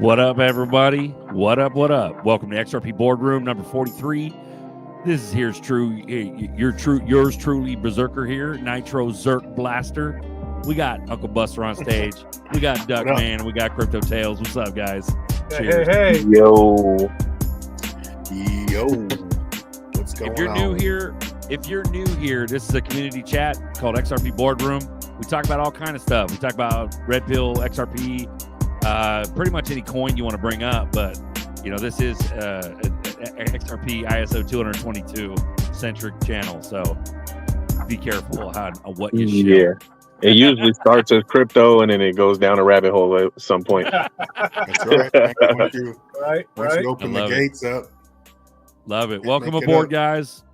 What up, everybody? What up? What up? Welcome to XRP Boardroom number 43. This is yours truly, Berserker here, Nitro Zerk Blaster. We got Uncle Buster on stage. We got Duckman. We got Crypto Tales. What's up, guys? Cheers. Hey. Yo. What's going on? If you're new here, this is a community chat called XRP Boardroom. We talk about all kind of stuff. We talk about Red Pill, XRP, pretty much any coin you want to bring up. But you know, this is XRP ISO 222 centric channel, so be careful on what you share. Yeah. It usually starts as crypto and then it goes down a rabbit hole at some point. That's right. Once you open the gates up. Love it. Welcome aboard, guys.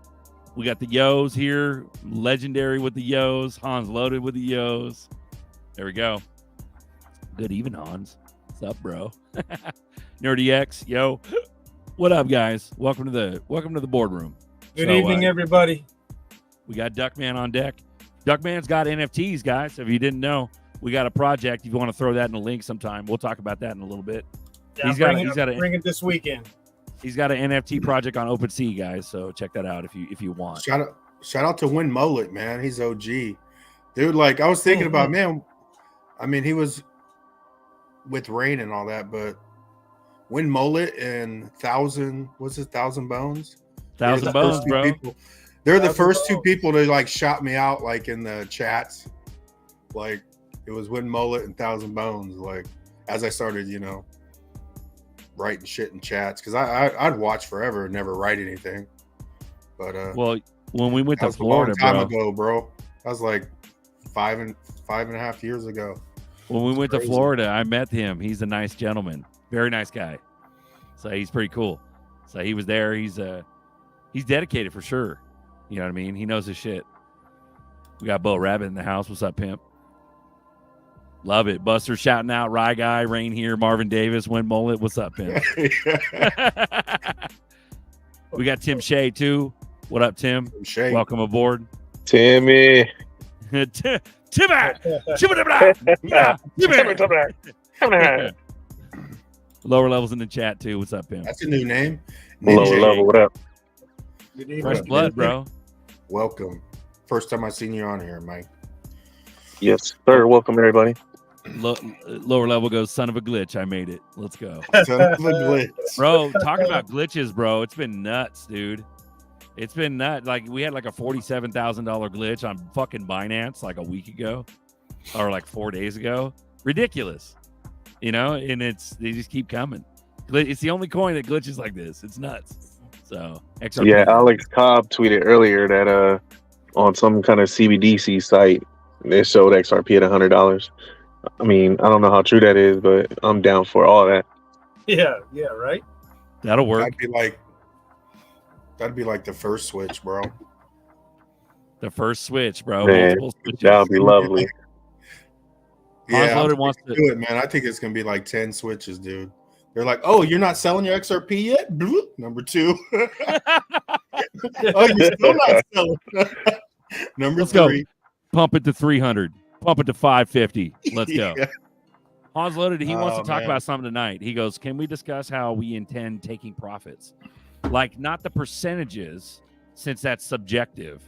We got the Yos here. Legendary with the Yos. Hans loaded with the Yos. There we go. Good even, Hans. What's up, bro? Nerdy X, yo. What up, guys? Welcome to the boardroom. Good evening, everybody. We got Duckman on deck. Duckman's got NFTs, guys. So if you didn't know, we got a project. If you want to throw that in a link sometime, we'll talk about that in a little bit. Yeah, bring it this weekend. He's got an NFT project on OpenSea, guys. So check that out if you want. Shout out to Win Mullet, man. He's OG, dude. Like I was thinking about, man. I mean, he was with Rain and all that, but Win Mullet and 1,000 Bones. 1,000 Bones, bro. They're the first two people that like shot me out, like in the chats. Like it was Win Mullet and 1,000 Bones. Like as I started, writing shit in chats, because I'd watch forever and never write anything. But well, when we went to Florida, a long time ago, bro. That was like five and a half years ago. When we went to Florida, I met him. He's a nice gentleman, very nice guy. So he's pretty cool. So he was there. He's dedicated for sure. You know what I mean? He knows his shit. We got Bo Rabbit in the house. What's up, pimp? Love it. Buster shouting out Rye Guy, Rain here, Marvin Davis, Win Mullet. What's up, pimp? We got Tim Shea too. What up, Tim? Shea. Welcome aboard. Timmy. Lower levels in the chat too. What's up, pimp? That's a new name. Lower level. What up? Fresh blood, bro. Welcome. First time I seen you on here, Mike. Yes, sir. Welcome, everybody. Lower level goes, son of a glitch. I made it. Let's go. Son of a glitch. Bro, talking about glitches, bro. It's been nuts, dude. It's been nuts. Like, we had like a $47,000 glitch on fucking Binance like a week ago or like 4 days ago. Ridiculous. And they just keep coming. It's the only coin that glitches like this. It's nuts. So, XRP. Yeah, Alex Cobb tweeted earlier that on some kind of CBDC site, they showed XRP at $100. I mean, I don't know how true that is, but I'm down for all that. Yeah, right. That'll work. That'd be like the first switch, bro. The first switch, bro. Man, that would be lovely. Yeah, wants to do it, man. I think it's gonna be like 10 switches, dude. They're like, "Oh, you're not selling your XRP yet?" Bloop. Number 2. Oh, you're still not selling. Number Let's 3. Go. Pump it to 300. Pump it to 550. Let's go. Yeah. Hans loaded. He wants to talk about something tonight. He goes, "Can we discuss how we intend taking profits? Like not the percentages, since that's subjective,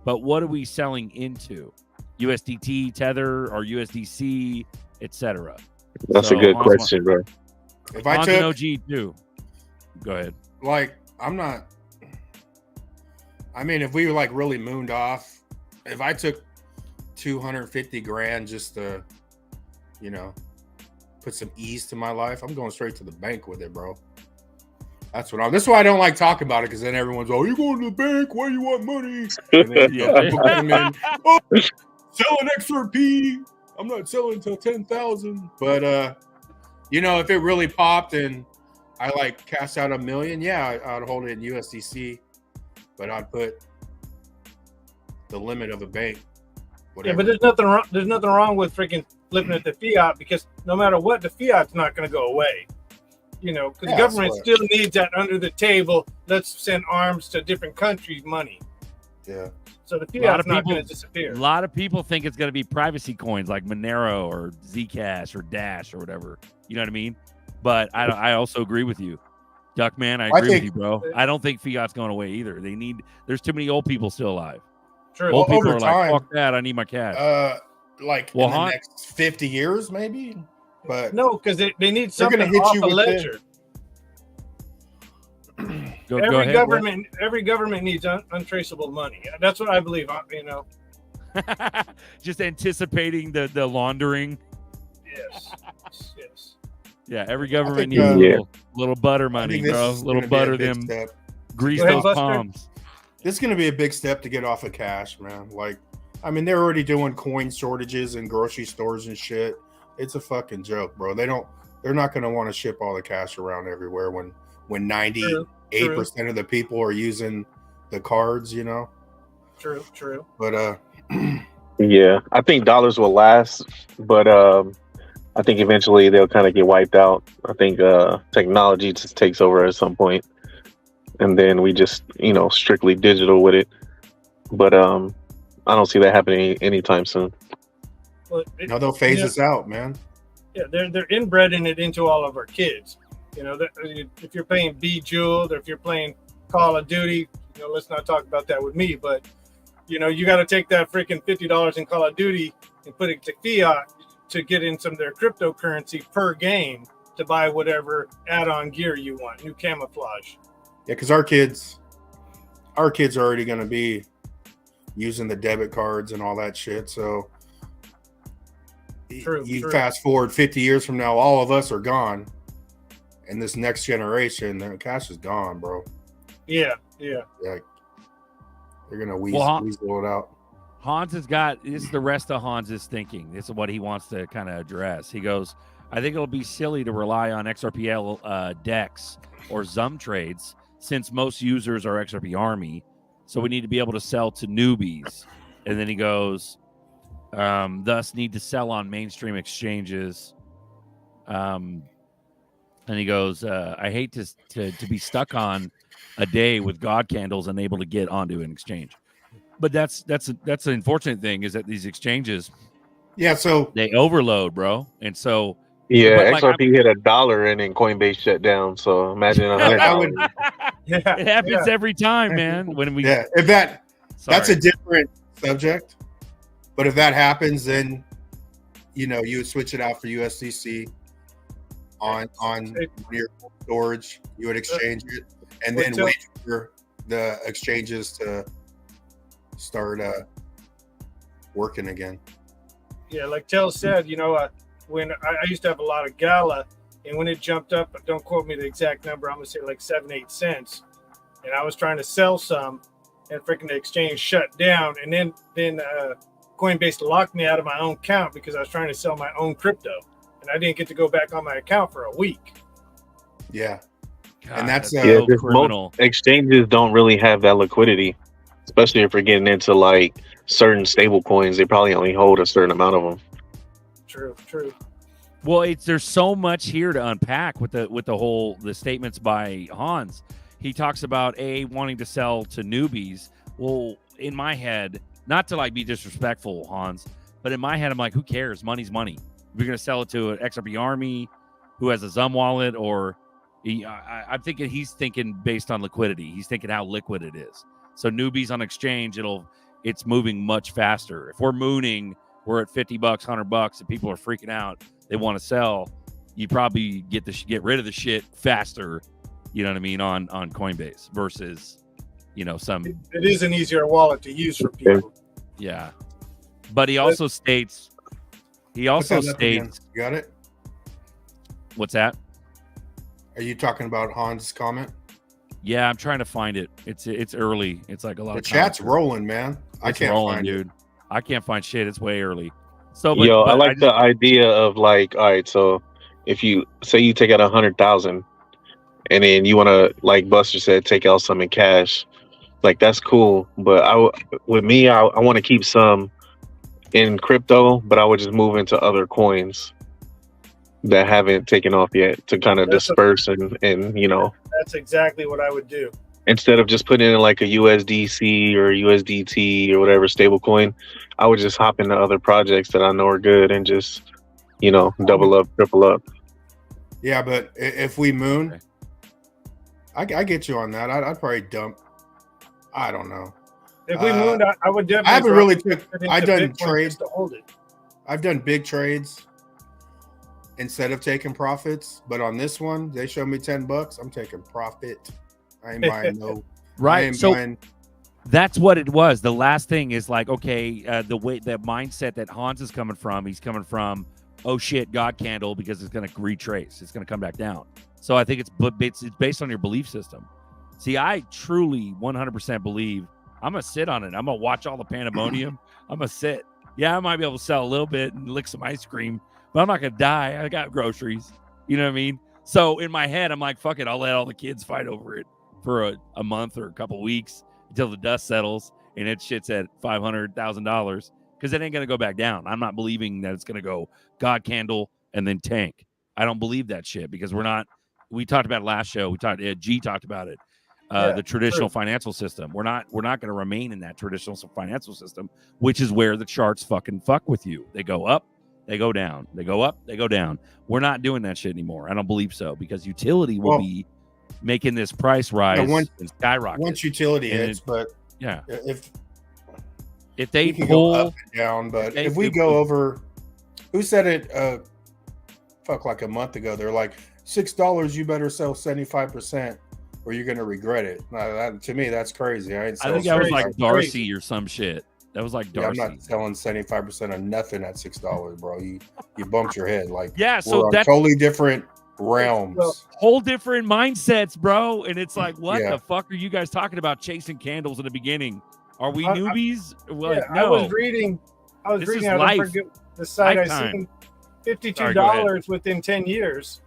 but what are we selling into? USDT, Tether, or USDC, etc." That's a good question, bro. If I took an OG too, go ahead. Like, if we were like really mooned off, if I took 250 grand just to, put some ease to my life, I'm going straight to the bank with it, bro. That's why I don't like talking about it, because then everyone's, "Oh, you're going to the bank? Why you want money?" And then, "Oh, selling XRP. I'm not selling until 10,000." But if it really popped and I like cashed out $1 million, yeah, I'd hold it in USDC, but I'd put the limit of a bank. Whatever. Yeah, but there's nothing wrong with freaking flipping it to fiat, because no matter what, the fiat's not going to go away. Because the government still needs that under the table, let's send arms to different countries money. Yeah. So the fiat's not going to disappear. A lot of people think it's going to be privacy coins like Monero or Zcash or Dash or whatever. You know what I mean? But I also agree with you, Duckman. I agree with you, bro. I don't think fiat's going away either. There's too many old people still alive. True. Old people over are time, like, fuck that, I need my cash. Like in the next 50 years, maybe. But no, because they need something hit off you the with ledger. Every government needs untraceable money. That's what I believe. You know, just anticipating the laundering. Yes. Yeah, every government needs a little butter money, bro. Little butter them, grease those palms. This is going to be a big step to get off of cash, man. Like, I mean, they're already doing coin shortages in grocery stores and shit. It's a fucking joke, bro. They're not going to want to ship all the cash around everywhere when 98% of the people are using the cards, you know? True. But, yeah, I think dollars will last, but I think eventually they'll kind of get wiped out. I think technology just takes over at some point, and then we just, strictly digital with it. But I don't see that happening anytime soon. Well, no, they'll phase us out, man. Yeah, they're inbreeding it into all of our kids. You know, if you're playing Bejeweled or if you're playing Call of Duty, let's not talk about that with me, but you got to take that freaking $50 in Call of Duty and put it to fiat to get in some of their cryptocurrency per game to buy whatever add-on gear you want, new camouflage. Yeah, because our kids are already going to be using the debit cards and all that shit. So true. Fast forward 50 years from now, all of us are gone. And this next generation, their cash is gone, bro. Yeah. Like, they're going to weasel it out. Hans this is the rest of Hans's thinking. This is what he wants to kind of address. He goes, I think it'll be silly to rely on XRP DEX or Zum trades since most users are XRP Army. So we need to be able to sell to newbies. And then he goes, thus need to sell on mainstream exchanges. And he goes, I hate to be stuck on a day with God candles unable to get onto an exchange. But that's the unfortunate thing is that these exchanges, so they overload, bro. And so XRP hit $1 and then Coinbase shut down. So imagine $100. It happens every time, man. When we if that's a different subject. But if that happens, then you would switch it out for USDC on your storage. You would exchange it and then wait for the exchanges to start working again. Yeah, like Tell said, when I used to have a lot of Gala, and when it jumped up, don't quote me the exact number, I'm gonna say like 7-8 cents, and I was trying to sell some, and freaking the exchange shut down, and then Coinbase locked me out of my own account because I was trying to sell my own crypto, and I didn't get to go back on my account for a week. Yeah, God, and that's criminal. Most exchanges don't really have that liquidity. Especially if we're getting into like certain stable coins, they probably only hold a certain amount of them. True. Well, there's so much here to unpack with the statements by Hans. He talks about wanting to sell to newbies. Well, in my head, not to like be disrespectful, Hans, but in my head, I'm like, who cares? Money's money. We're gonna sell it to an XRP Army who has a Zum wallet, or I'm thinking he's thinking based on liquidity. He's thinking how liquid it is. So newbies on exchange, it's moving much faster. If we're mooning, we're at $50, $100, and people are freaking out. They want to sell. You probably get rid of the shit faster. You know what I mean on Coinbase versus, some. It is an easier wallet to use for people. Yeah, but he also states. You got it. What's that? Are you talking about Hans' comment? Yeah, I'm trying to find it. It's early. It's like a lot the of chat's rolling, man. I can't find dude. it. I can't find shit. It's way early. So, I like the idea of like, all right, so if you say you take out 100,000, and then you want to, like Buster said, take out some in cash, like that's cool. But I want to keep some in crypto, but I would just move into other coins that haven't taken off yet to kind of disperse and that's exactly what I would do. Instead of just putting in like a USDC or USDT or whatever stable coin, I would just hop into other projects that I know are good and just, double up, triple up. Yeah, but if we moon, Okay. I get you on that. I'd probably dump. I don't know. If we mooned, I would definitely. I haven't really took. it into I've done Bitcoin trades. just to hold it. I've done big trades instead of taking profits, but on this one, they show me $10. I'm taking profit. I ain't buying no. I Right. ain't So buying. that's what it was. The last thing is like, okay, the mindset that Hans is coming from, he's coming from, oh shit, God candle, because it's going to retrace. It's going to come back down. So I think it's based on your belief system. See, I truly 100% believe I'm going to sit on it. I'm going to watch all the pandemonium. I'm going to sit. Yeah, I might be able to sell a little bit and lick some ice cream, but I'm not going to die. I got groceries. You know what I mean? So in my head, I'm like, fuck it. I'll let all the kids fight over it for a month or a couple weeks until the dust settles and it shit's at $500,000 because it ain't going to go back down. I'm not believing that it's going to go God candle and then tank. I don't believe that shit because we talked about it last show. G talked about it. The traditional financial system. We're not going to remain in that traditional financial system, which is where the charts fucking fuck with you. They go up, they go down. They go up, they go down. We're not doing that shit anymore. I don't believe so because utility will be making this price rise and skyrocket. Once utility hits, but yeah, if they can pull go up and down, but if we go over, who said it? Like a month ago, they're like $6. You better sell 75%, or you're gonna regret it. To me, that's crazy. I think that was like Darcy or some shit. That was like Darcy. I'm not selling 75% of nothing at $6, bro. You bumped your head. Like so that's totally different realms, whole different mindsets, bro. And it's like, what the fuck are you guys talking about? Chasing candles in the beginning? Are we newbies? No. I was reading. I don't forget the site I seen. $52 within 10 years.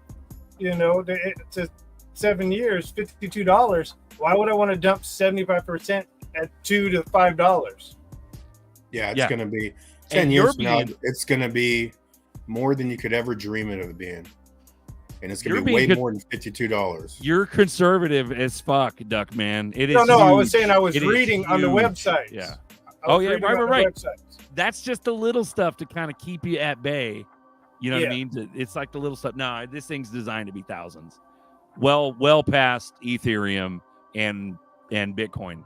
You know, to 7 years, $52. Why would I want to dump 75% at $2 to $5? Yeah, it's gonna be 10 years from now. It's gonna be more than you could ever dream it of being. And it's gonna be way more than $52. You're conservative as fuck, Duck Man. It is. No, huge. I was saying I was reading on the website. Yeah. Right. That's just the little stuff to kind of keep you at bay. You know what I mean? It's like the little stuff. No, this thing's designed to be thousands. Well past Ethereum and Bitcoin.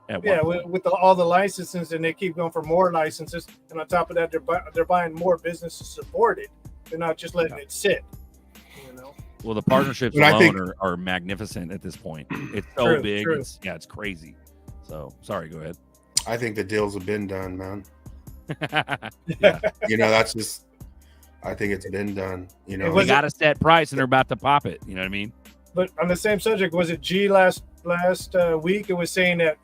With all the licenses, and they keep going for more licenses. And on top of that, they're buying more businesses supported. They're not just letting it sit. You know. Well, the partnerships alone are magnificent at this point. It's so big. True. It's crazy. So sorry, go ahead. I think the deals have been done, man. Yeah. That's just. I think it's been done. We got a set price, and they're about to pop it. You know what I mean? But on the same subject, was it G last week? It was saying that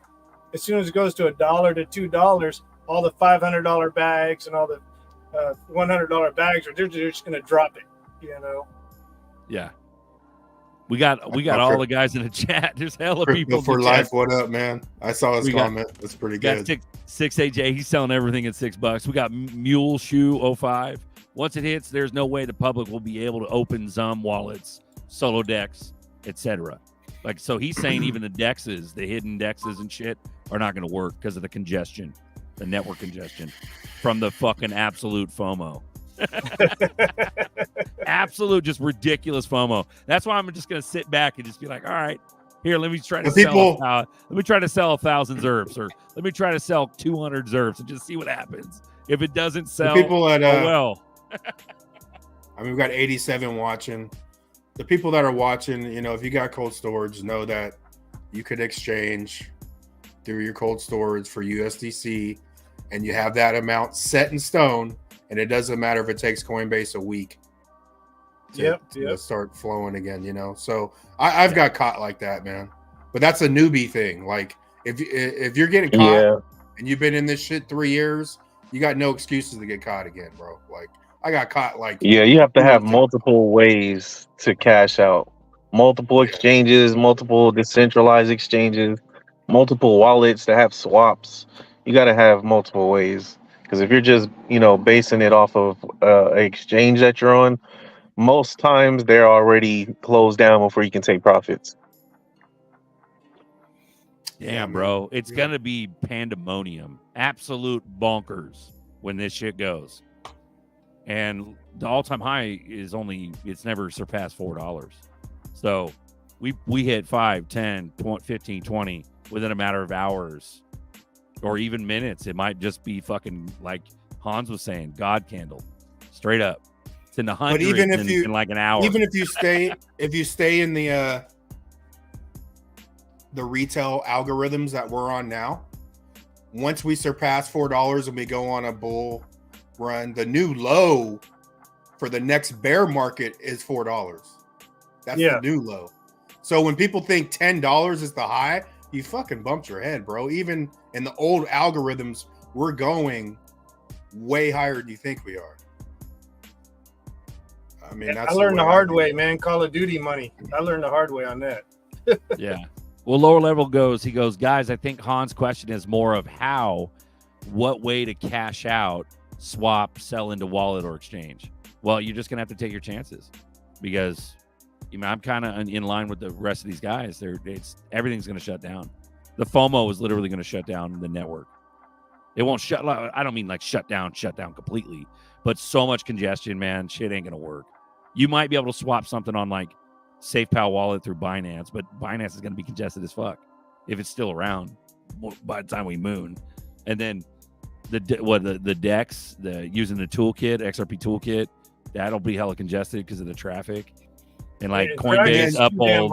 as soon as it goes to $1 to $2, all the $500 bags and all the $100 bags they're just going to drop it. You know? Yeah. We got all the guys in the chat. There's hella people for life. What up, man? I saw his comment. That's pretty good. 6AJ. He's selling everything at $6. We got Mule Shoe 05. Once it hits, there's no way the public will be able to open Zum wallets, solo decks, etc. Like, so he's saying even the dexes, the hidden dexes and shit are not going to work because of the congestion, the network congestion from the fucking absolute FOMO. Absolute, just ridiculous FOMO. That's why I'm just going to sit back and just be like, all right, here, let me try to sell 1,000 ZERFs, or let me try to sell 200 ZERFs and just see what happens. If it doesn't sell, I mean, we've got 87 watching. The people that are watching, if you got cold storage, know that you could exchange through your cold storage for USDC, and you have that amount set in stone, and it doesn't matter if it takes Coinbase a week to start flowing again, So I've got caught like that, man. But that's a newbie thing. Like, if you're getting caught and you've been in this shit 3 years, you got no excuses to get caught again, bro. Like, I got caught you have to have multiple ways to cash out. Multiple exchanges, multiple decentralized exchanges, multiple wallets that have swaps. You got to have multiple ways. Because if you're just, basing it off of an exchange that you're on, most times they're already closed down before you can take profits. Yeah, bro. It's going to be pandemonium. Absolute bonkers when this shit goes. and the all-time high is it's never surpassed $4. So we hit 5, 10, 20, 15, 20 within a matter of hours or even minutes. It might just be fucking, like Hans was saying, God candle, straight up. It's in the hundreds in like an hour. Even if you stay in the retail algorithms that we're on now, once we surpass $4 and we go on a bull run, the new low for the next bear market is $4. That's the new low. So when people think $10 is the high, you fucking bumped your head, bro. Even in the old algorithms, we're going way higher than you think we are. I mean, I learned the hard way, man. Call of Duty money. I learned the hard way on that. Yeah. Well, lower level he goes, guys, I think Hans' question is more of what way to cash out, swap, sell into wallet or exchange. Well, you're just going to have to take your chances because I'm kind of in line with the rest of these guys. Everything's going to shut down. The FOMO is literally going to shut down the network. It won't shut. I don't mean like shut down completely, but so much congestion, man. Shit ain't going to work. You might be able to swap something on like SafePal wallet through Binance, but Binance is going to be congested as fuck if it's still around by the time we moon. And then the DEX, using the toolkit, XRP toolkit, that'll be hella congested because of the traffic. And like Coinbase, Uphold.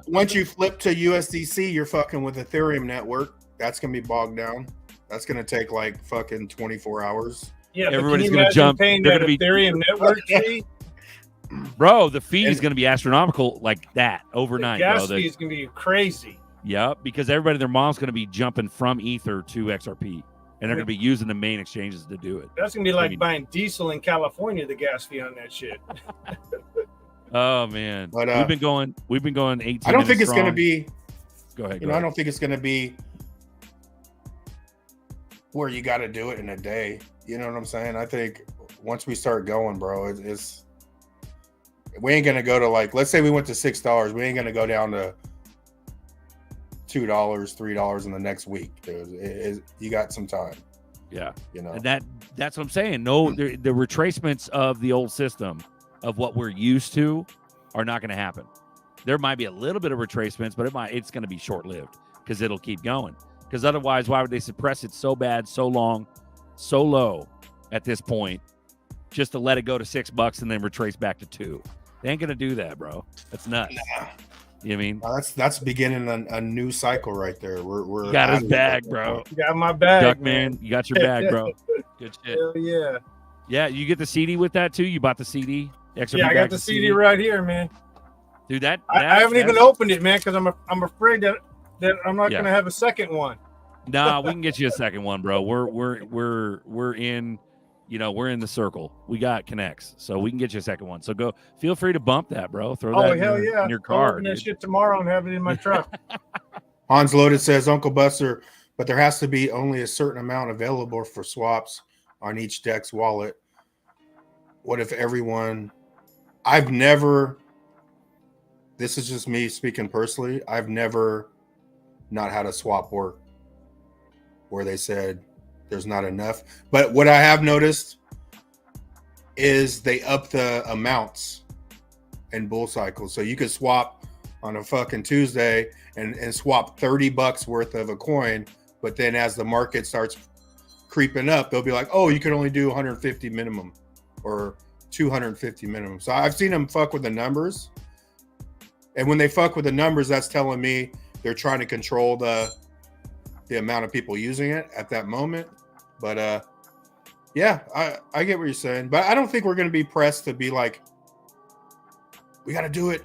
Once you flip to USDC, you're fucking with Ethereum network. That's going to be bogged down. That's going to take like fucking 24 hours. Yeah, everybody's going to jump. Paying that Ethereum network fee? Bro, the fee is going to be astronomical like that overnight. The gas fee is going to be crazy. Yep, because everybody, their mom's going to be jumping from Ether to XRP. And they're going to be using the main exchanges to do it. That's going to be like buying diesel in California, the gas fee on that shit. Oh, man. But, we've been going 18 I don't think it's going to be. Go ahead. I don't think it's going to be where you got to do it in a day. You know what I'm saying? I think once we start going, bro, we ain't going to go to like, let's say we went to $6. We ain't going to go down to $2, $3 in the next week. You got some time. Yeah. You know, and that's what I'm saying. No, the retracements of the old system of what we're used to are not going to happen. There might be a little bit of retracements, but it's going to be short-lived because it'll keep going. Because otherwise, why would they suppress it so bad, so long, so low at this point, just to let it go to $6 and then retrace back to $2? They ain't going to do that, bro. That's nuts. Nah. You know what I mean? That's beginning a new cycle right there. We're you got his bag, bro. You got my bag, Duckman. You got your bag, bro. Good shit. Hell yeah. Yeah, you get the CD with that too. You bought the CD. XRP I got the CD right here, man. Dude, I haven't even opened it, man, because I'm afraid that I'm not gonna have a second one. Nah, we can get you a second one, bro. We're in. We're in the circle. We got connects, so we can get you a second one. So feel free to bump that, bro. Throw that in your car. I'll open that shit tomorrow and have it in my truck. Hans Loaded says, Uncle Buster, but there has to be only a certain amount available for swaps on each DEX wallet. What if everyone... This is just me speaking personally. I've never not had a swap work where they said there's not enough. But what I have noticed is they up the amounts in bull cycles. So you could swap on a fucking Tuesday and swap $30 worth of a coin. But then as the market starts creeping up, they'll be like, oh, you can only do 150 minimum or 250 minimum. So I've seen them fuck with the numbers. And when they fuck with the numbers, that's telling me they're trying to control the amount of people using it at that moment. But yeah, I get what you're saying. But I don't think we're going to be pressed to be like, we got to do it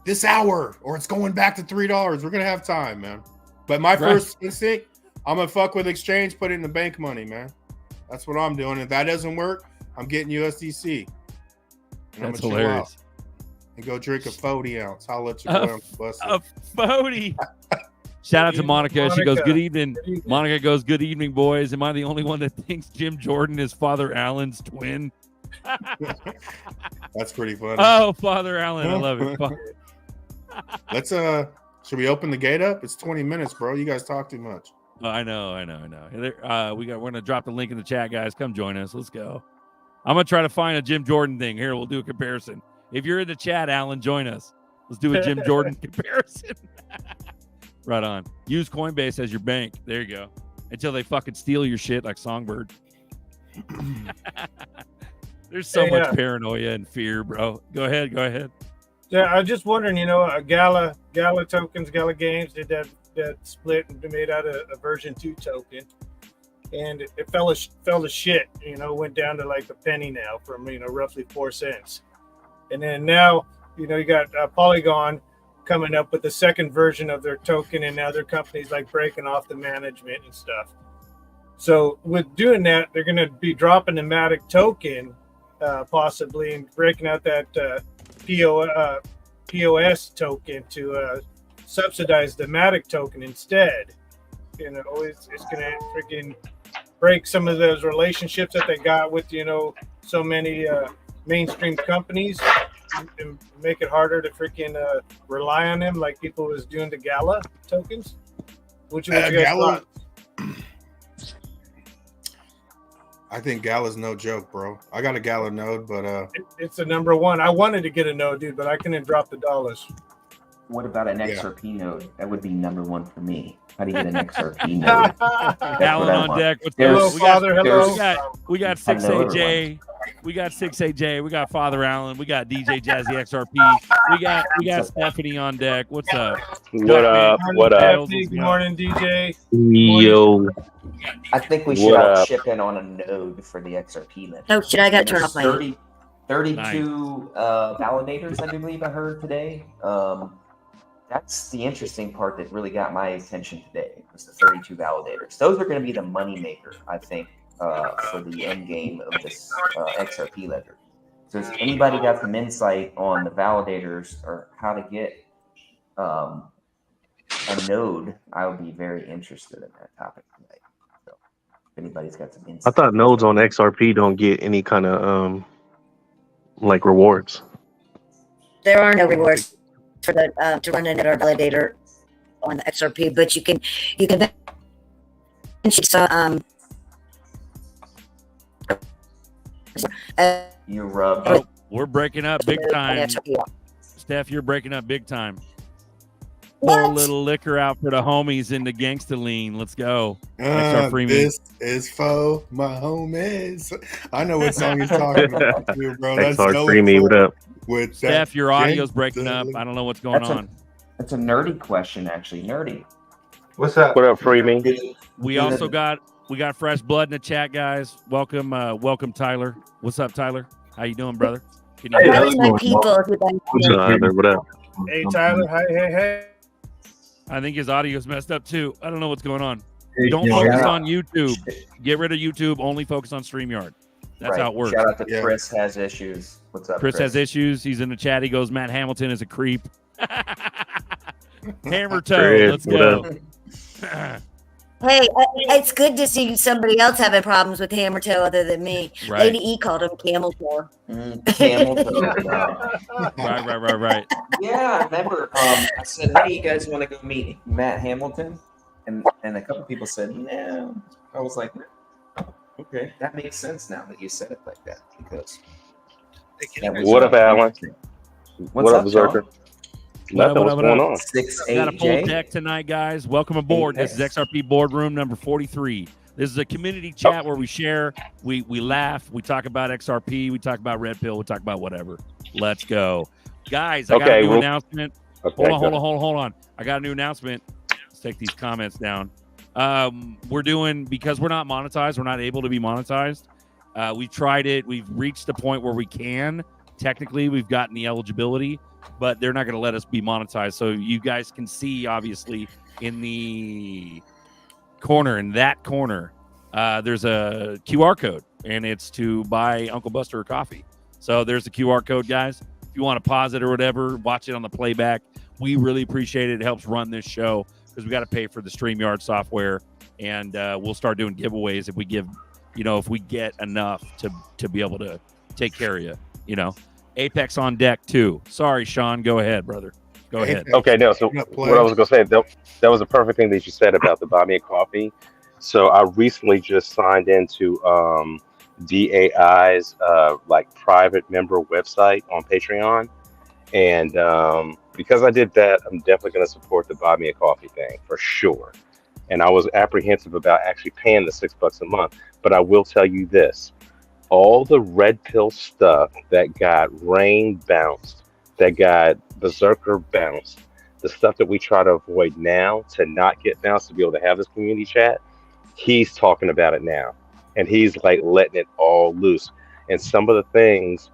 this hour or it's going back to $3. We're going to have time, man. But my first instinct, I'm going to fuck with exchange, put it in the bank money, man. That's what I'm doing. If that doesn't work, I'm getting USDC. And that's hilarious. And go drink a 40 ounce. I'll let you go. A 40. Shout out to Monica. She goes, good evening. Monica goes, good evening, boys. Am I the only one that thinks Jim Jordan is Father Allen's twin? That's pretty funny. Oh, Father Allen. I love it. Let's should we open the gate up? It's 20 minutes, bro. You guys talk too much. I know. We're gonna drop the link in the chat, guys. Come join us. Let's go. I'm gonna try to find a Jim Jordan thing. Here, we'll do a comparison. If you're in the chat, Alan, join us. Let's do a Jim Jordan comparison. Right on. Use Coinbase as your bank. There you go. Until they fucking steal your shit like Songbird. There's so much paranoia and fear, bro. Go ahead. Yeah, I was just wondering, Gala tokens, Gala Games did that split and made out a version 2 token. And it fell to shit, went down to like a penny now from, roughly 4 cents. And then now, you got Polygon coming up with the second version of their token, and now their companies like breaking off the management and stuff. So with doing that, they're going to be dropping the Matic token possibly and breaking out that POS token to subsidize the Matic token instead. It's going to freaking break some of those relationships that they got with, so many mainstream companies and make it harder to freaking rely on them like people was doing the Gala tokens. Which you guys thought? I think Gala's no joke, bro. I got a Gala node, but it's the number one. I wanted to get a node, dude, but I couldn't drop the dollars. What about an XRP node? That would be number one for me. How do you get an XRP node? Alan on deck. What's hello, Father. Hello. We got 6AJ. We got 6AJ. We got Father Allen. We got DJ Jazzy XRP. We got Stephanie on deck. What's up? What up? What up? Good morning, DJ. Yo. I think we should all chip in on a node for the XRP ledger. Oh, shit, I got to turn off my 32 validators, I believe I heard today. That's the interesting part that really got my attention today, was the 32 validators. Those are going to be the moneymaker, I think, for the end game of this XRP ledger. So if anybody got some insight on the validators or how to get a node, I would be very interested in that topic tonight. So if anybody's got some insight. I thought nodes on XRP don't get any kind of like rewards. There are no rewards for the to run a node or validator on the XRP, but you can You rubbed. Oh, we're breaking up big time. Steph, you're breaking up big time. Pour a little liquor out for the homies in the gangsta lean. Let's go. This is for my homies. I know what song he's talking about, too, bro. That's XR what up? With Steph, your audio's breaking up. I don't know what's going on. That's a nerdy question, actually. Nerdy. What's up? What up, Free Me? We also got fresh blood in the chat, guys. Welcome, Tyler. What's up, Tyler? How you doing, brother? Can you hear my people? What up? Hey, Tyler. Hey. I think his audio's messed up too. I don't know what's going on. Don't focus on YouTube. Get rid of YouTube. Only focus on StreamYard. That's how it works. Shout out to Chris has issues. What's up, Chris has issues. He's in the chat. He goes, Matt Hamilton is a creep. Hammer toe. Let's go. Hey, it's good to see somebody else having problems with hammer toe other than me. Right. Lady E called him camel toe. Camel toe. Right. Yeah, I remember. I said, "Hey, you guys want to go meet Matt Hamilton?" And a couple people said, "No." I was like, "Okay, that makes sense now that you said it like that." Because what up, Alan? What's up, Berserker? Nothing. What's going on? 6AJ. Got a full deck tonight, guys. Welcome aboard. This is XRP Boardroom number 43. This is a community chat where we share, we laugh, we talk about XRP, we talk about Red Pill, we talk about whatever. Let's go. Guys, I got a new announcement. Hold on. I got a new announcement. Let's take these comments down. We're doing, because we're not monetized, we're not able to be monetized. We've tried it. We've reached the point where we can. Technically, we've gotten the eligibility, but they're not going to let us be monetized. So you guys can see, obviously, in the corner, there's a QR code, and it's to buy Uncle Buster a coffee. So there's the QR code, guys. If you want to pause it or whatever, watch it on the playback. We really appreciate it. It helps run this show because we got to pay for the StreamYard software, and we'll start doing giveaways if we get enough to be able to take care of you. Apex on deck too. Sorry, Sean. Go ahead, brother. Go ahead. Okay, no. So what I was going to say, that was a perfect thing that you said about the Buy Me a Coffee. So I recently just signed into DAI's like private member website on Patreon, and because I did that, I'm definitely going to support the Buy Me a Coffee thing for sure. And I was apprehensive about actually paying the $6 a month, but I will tell you this: all the red pill stuff that got Rain bounced, that got Berserker bounced, the stuff that we try to avoid now to not get bounced, to be able to have this community chat, he's talking about it now. And he's like letting it all loose. And some of the things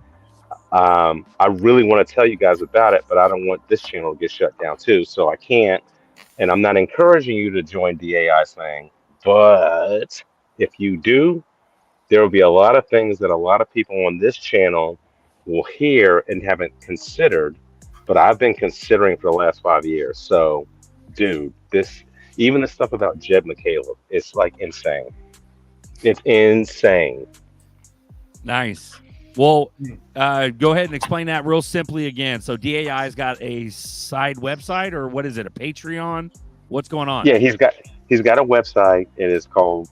I really want to tell you guys about it, but I don't want this channel to get shut down too. So I can't. And I'm not encouraging you to join DAI's thing. But if you do, there will be a lot of things that a lot of people on this channel will hear and haven't considered, but I've been considering for the last 5 years. So, dude, even the stuff about Jed McCaleb, it's like insane. It's insane. Nice. Well, go ahead and explain that real simply again. So DAI's got a side website, or what is it? A Patreon? What's going on? Yeah, he's got a website. It is called.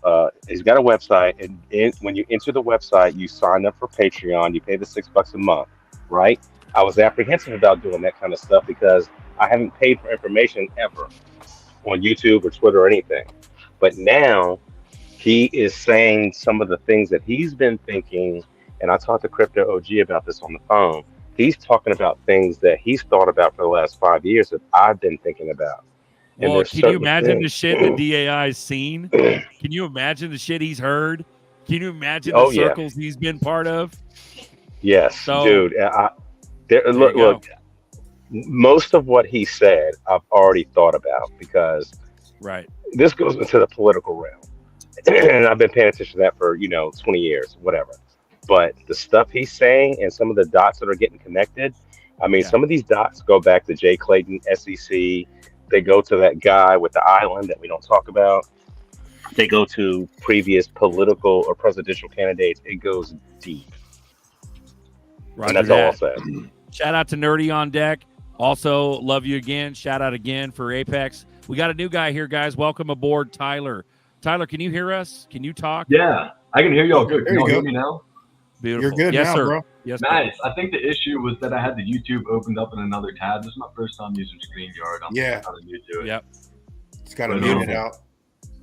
He's got a website, and when you enter the website, you sign up for Patreon. You pay the $6 a month, right? I was apprehensive about doing that kind of stuff because I haven't paid for information ever on YouTube or Twitter or anything. But now he is saying some of the things that he's been thinking. And I talked to Crypto OG about this on the phone. He's talking about things that he's thought about for the last 5 years that I've been thinking about. And well, can you imagine the shit that DAI's seen? Can you imagine the shit he's heard? Can you imagine the circles he's been part of? Yes, so, dude. Look, most of what he said, I've already thought about because this goes into the political realm. And I've been paying attention to that for, 20 years, whatever. But the stuff he's saying and some of the dots that are getting connected, I mean, some of these dots go back to Jay Clayton, SEC. They go to that guy with the island that we don't talk about. They go to previous political or presidential candidates. It goes deep. And that's all I'll say. Shout out to Nerdy on Deck. Also, love you again. Shout out again for Apex. We got a new guy here, guys. Welcome aboard, Tyler. Tyler, can you hear us? Can you talk? Yeah, I can hear y'all good. Can y'all hear me now? Beautiful. You're good now, sir. Bro. Yes, nice. Sir. I think the issue was that I had the YouTube opened up in another tab. This is my first time using StreamYard. I'm kind of new to it. Yep. It's got to mute it out.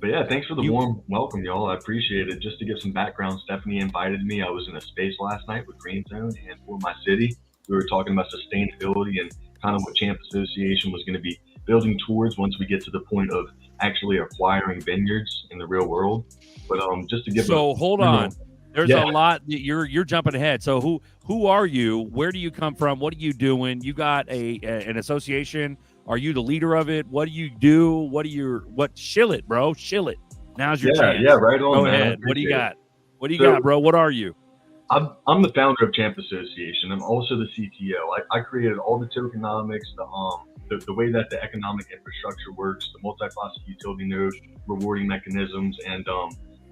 But yeah, thanks for the warm welcome, y'all. I appreciate it. Just to give some background, Stephanie invited me. I was in a space last night with Green Zone and For My City. We were talking about sustainability and kind of what Champ Association was going to be building towards once we get to the point of actually acquiring vineyards in the real world. But just to give hold on. There's a lot. You're jumping ahead. So who are you? Where do you come from? What are you doing? You got an association. Are you the leader of it? What do you do? Shill it, bro. Shill it. Now's your chance. Yeah, right on. Go ahead. What do you got? What do you got, bro? What are you? I'm the founder of Champ Association. I'm also the CTO. I created all the tokenomics, the way that the economic infrastructure works, the multi-facet utility node, rewarding mechanisms, and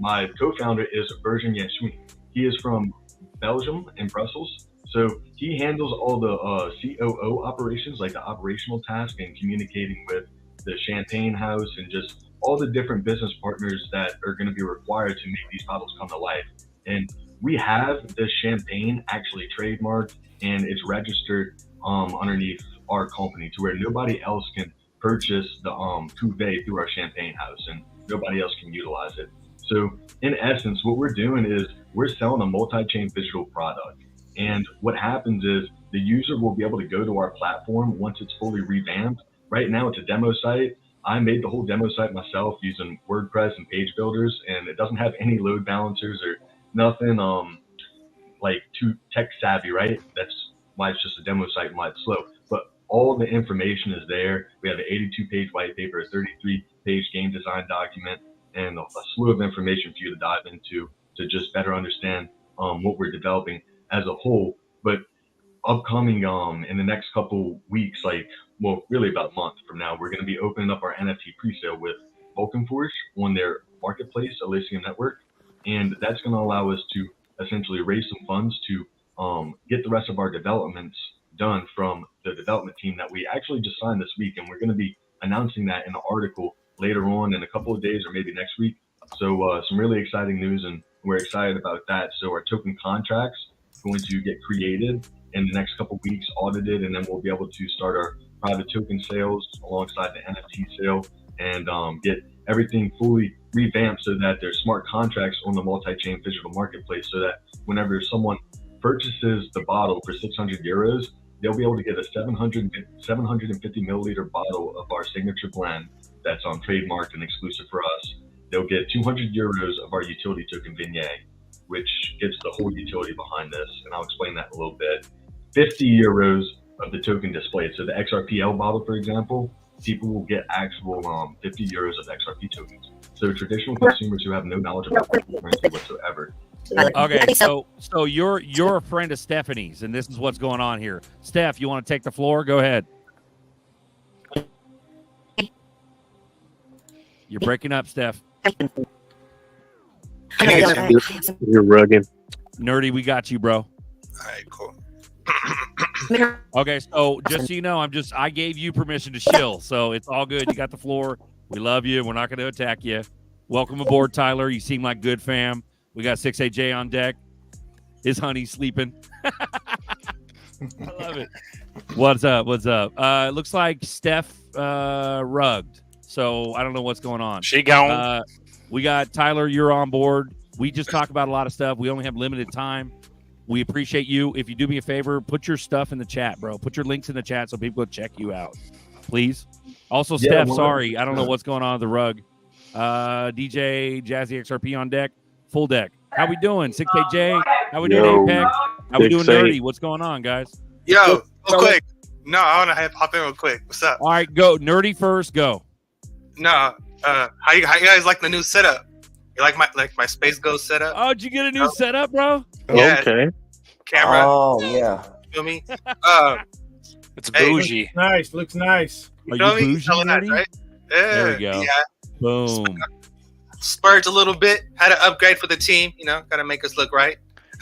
my co-founder is Bergen Yashwin. He is from Belgium and Brussels. So he handles all the COO operations, like the operational task and communicating with the Champagne House and just all the different business partners that are going to be required to make these bottles come to life. And we have the champagne actually trademarked and it's registered underneath our company to where nobody else can purchase the cuvee through our Champagne House and nobody else can utilize it. So in essence, what we're doing is we're selling a multi-chain digital product. And what happens is the user will be able to go to our platform once it's fully revamped. Right now, it's a demo site. I made the whole demo site myself using WordPress and page builders, and it doesn't have any load balancers or nothing like too tech savvy, right? That's why it's just a demo site and why it's slow. But all the information is there. We have an 82-page white paper, a 33-page game design document, and a slew of information for you to dive into to just better understand what we're developing as a whole. But upcoming in the next couple weeks, really about a month from now, we're going to be opening up our NFT presale with Vulcan Forge on their marketplace, Elysium Network. And that's going to allow us to essentially raise some funds to get the rest of our developments done from the development team that we actually just signed this week. And we're going to be announcing that in an article later on in a couple of days or maybe next week. So some really exciting news and We're excited about that. So our token contracts going to get created in the next couple of weeks, audited, and then we'll be able to start our private token sales alongside the NFT sale and get everything fully revamped so that there's smart contracts on the multi-chain physical marketplace, so that whenever someone purchases the bottle for 600 euros, they'll be able to get a 750 milliliter bottle of our signature blend that's trademarked and exclusive for us. They'll get 200 euros of our utility token vignette, which gives the whole utility behind this, and I'll explain that in a little bit. 50 euros of the token displayed. So the XRPL bottle, for example, people will get actual 50 euros of XRP tokens. So traditional consumers who have no knowledge about cryptocurrency whatsoever. Okay, so you're a friend of Stephanie's, and this is what's going on here. Steph, you want to take the floor? Go ahead. You're breaking up, Steph. You're rugged. Nerdy, we got you, bro. All right, cool. Okay, so just so you know, I gave you permission to shill, so it's all good. You got the floor. We love you. We're not going to attack you. Welcome aboard, Tyler. You seem like good fam. We got 6AJ on deck. His honey's sleeping. I love it. What's up? It looks like Steph rugged, so I don't know what's going on. She gone. We got Tyler. You're on board. We just talk about a lot of stuff. We only have limited time. We appreciate you. If you do me a favor, put your stuff in the chat, bro. Put your links in the chat so people go check you out, please. Also, Steph, sorry, I don't know what's going on with the rug. DJ Jazzy XRP on deck, full deck. How we doing? 6AJ. How we doing, Apex? How we doing, Nerdy? What's going on, guys? Yo, real quick. No, I want to hop in real quick. What's up? All right, go. Nerdy first, go. No, how you guys like the new setup? You like my Space Ghost setup? Oh, did you get a new setup, bro? Yeah. Okay. Camera. Oh yeah. Feel me? It's bougie. Looks nice. Are Feel you me? bougie, Telling that, Nerdy? right? Yeah. There we go. Yeah. Boom. Spurged a little bit. Had to upgrade for the team. You know, gotta make us look right.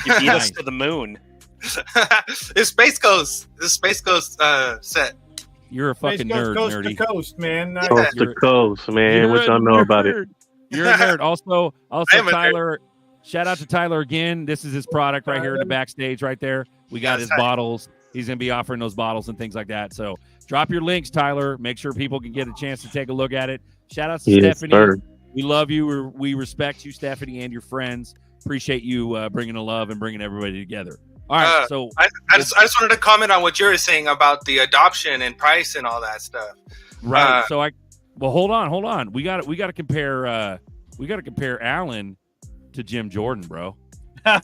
You beat us to the moon. It's Space Ghost. This Space Ghost set. You're a fucking nerd, coast Nerdy. to coast, man. Nice. Coast to coast, man. What y'all know about it? You're a nerd. Also I am a Tyler. Shout out to Tyler again. This is his product right here in the backstage right there. We got his bottles. He's going to be offering those bottles and things like that. So drop your links, Tyler. Make sure people can get a chance to take a look at it. Shout out to Stephanie. Sir. We love you. We respect you, Stephanie, and your friends. Appreciate you bringing the love and bringing everybody together. All right, so I just wanted to comment on what you were saying about the adoption and price and all that stuff. right. Hold on. We got to compare. We got to compare Allen to Jim Jordan, bro. You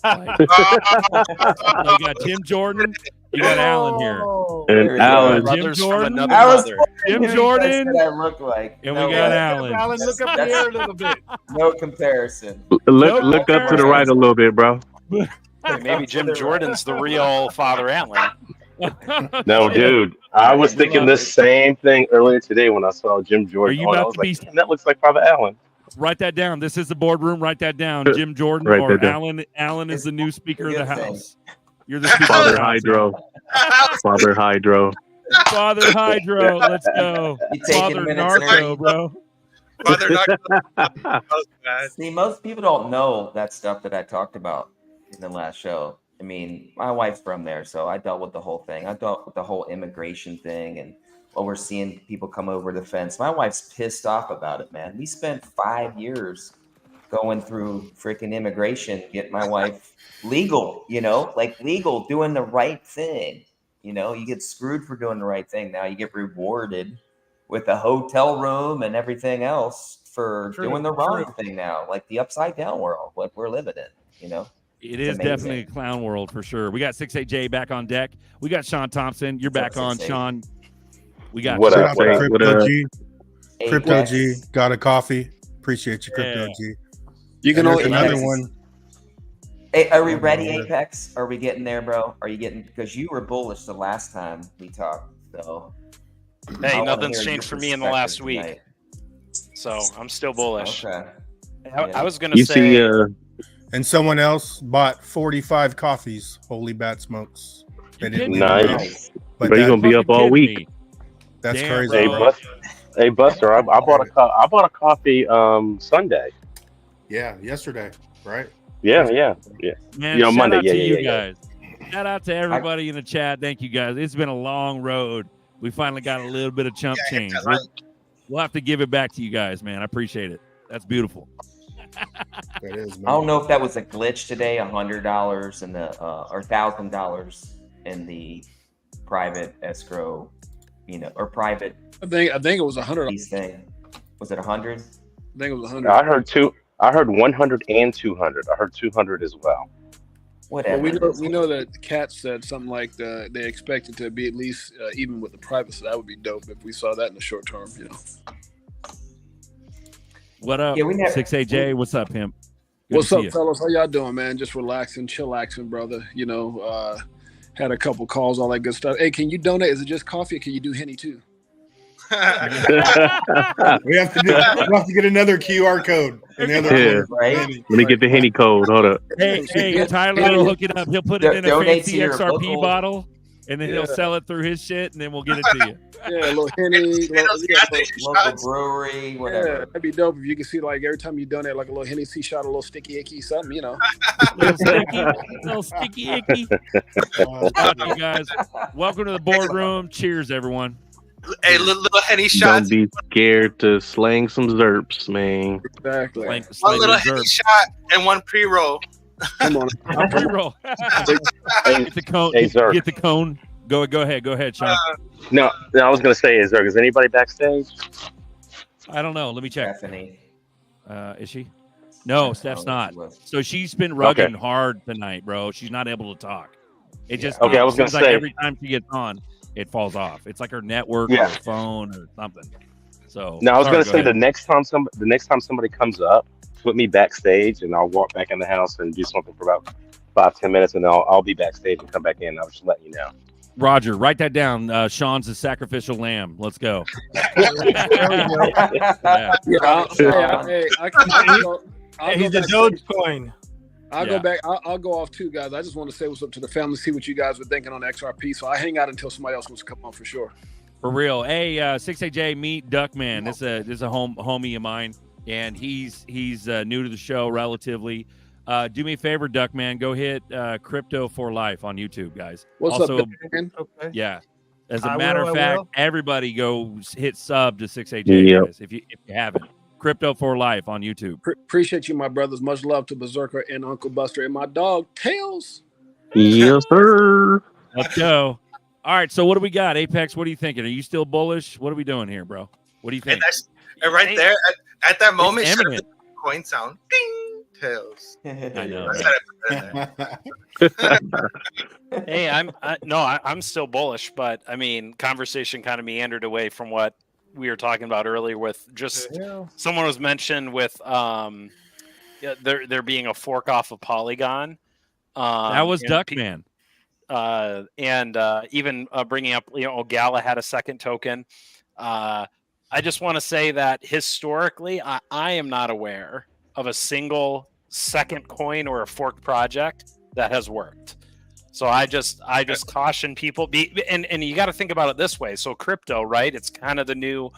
got Jim Jordan. You got Allen here. And Allen. Jim Brothers from Jordan. another I was mother. Jim That's Jordan. what I look like. And No we got way. Allen. Alan, look up here a little bit. No comparison. Look up to the right a little bit, bro. Maybe Jim Jordan's the real Father Allen. No, dude. I was thinking the same thing earlier today when I saw Jim Jordan. Are you on. I about was to like, be- "Damn, that looks like Father Allen." Write that down. This is the boardroom. Write that down. Jim Jordan Write or that down. Allen. Allen is the new Speaker of the Good thing. House. You're the Speaker of Father the House. Hydro. Father Hydro. Father Hydro. Let's go. You taking Father minutes, Narco, Nerdy? bro. Father Narco. See, most people don't know that stuff that I talked about in the last show. I mean, my wife's from there, so I dealt with the whole thing. I dealt with the whole immigration thing, and while we're seeing people come over the fence, my wife's pissed off about it, man. We spent 5 years going through freaking immigration, get my wife legal, legal, doing the right thing. You get screwed for doing the right thing. Now you get rewarded with a hotel room and everything else for doing the wrong thing now, like the upside down world, what we're living in, It is amazing. definitely a clown world for sure. We got 6AJ back on deck. We got Sean Thompson. You're back on, 6AJ. Sean. We got What Shout up? out to What Crypto up? G. Crypto Apex. G. Got a coffee. Appreciate you, Crypto Yeah. G. You can And only there's another Apex. one. Hey, are we ready, Apex? Are we getting there, bro? Are you getting, because you were bullish the last time we talked, so. I Hey, wanna nothing's hear changed your for me in the last perspective week, tonight. so I'm still bullish. Okay. I was gonna You say, see, And someone else bought 45 coffees. Holy bat smokes. They didn't leave Nice. them out. Nice. But Bro, you gonna be up all Fucking week. kidding me. that's Damn, crazy, Hey, bro. bro. Buster, I bought a coffee Sunday. Yeah, yesterday, right? Yeah. Man, You know, shout Monday. out Yeah, to yeah, you yeah. guys. Shout out to everybody in the chat. Thank you guys. It's been a long road. We finally got a little bit of chump change. We'll have to give it back to you guys, man. I appreciate it. That's beautiful. That is, I don't know if that was a glitch today. $100 in the or $1,000 in the private escrow, or private. I think it was $100. Thing. Was it 100? I think it was 100. I heard 100 and 200. I heard 200 as well. Whatever. Well, we know that Cat said something like they expect it to be at least even with the private, so that would be dope if we saw that in the short term. What up, 6AJ? What's up, Pimp? Good What's to up, see you. fellas? How y'all doing, man? Just relaxing, chillaxing, brother. Had a couple calls, all that good stuff. Hey, can you donate? Is it just coffee, or can you do Henny too? We have to get another QR code. Let me get the Henny code. Hold up. Hey, Tyler will hook it up. He'll put it in a Donate fancy to your XRP local- bottle, and then he'll sell it through his shit, and then we'll get it to you. Yeah, a little Henny, Local brewery, whatever. Yeah, that'd be dope if you can see like every time you donate like a little Hennessy shot, a little sticky icky something, little sticky icky. You guys, welcome to the boardroom. Cheers, everyone. Hey, little Henny shots. Don't be scared to slang some zerps, man. Exactly. One little Henny shot and one pre-roll. Come on. Pre-roll. Get the cone. Hey, Zerk. Get the cone. Go ahead, Sean. No, I was gonna say, is anybody backstage? I don't know. Let me check. Stephanie. Is she? No, Steph's not. So she's been rugging hard tonight, bro. She's not able to talk. It just I was gonna seems like say every time she gets on, it falls off. It's like her network or her phone or something. So No, I was gonna say ahead. the next time somebody comes up, put me backstage, and I'll walk back in the house and do something for about 5-10 minutes, and I'll be backstage and come back in. I'll just let you know. Roger, write that down. Sean's the sacrificial lamb. Let's go. He's the Dogecoin. I'll go back. I'll go off too, guys. I just want to say what's up to the family, see what you guys were thinking on XRP. So I hang out until somebody else wants to come on for sure. For real. Hey, 6AJ, meet Duckman. This is a homie of mine, and he's new to the show relatively. Do me a favor, Duckman. Go hit Crypto for Life on YouTube, guys. What's also, up, Duckman? Okay. Yeah. As a matter of fact, everybody go hit sub to 6AJ, guys, if you haven't. Crypto for Life on YouTube. Appreciate you, my brothers. Much love to Berserker and Uncle Buster and my dog, Tails. Yes, sir. Let's go. All right, so what do we got? Apex, what are you thinking? Are you still bullish? What are we doing here, bro? What do you think? And right there, at that moment, It's imminent. coin sound. Ding! Tails. I know. Hey, I'm still bullish, but I mean, conversation kind of meandered away from what we were talking about earlier. With just someone was mentioned with there being a fork off of Polygon. That was Duckman. And even bringing up, Gala had a second token. I just want to say that historically, I am not aware of a single second coin or a forked project that has worked. So I just caution people. And you got to think about it this way. So crypto, right? It's kind of the new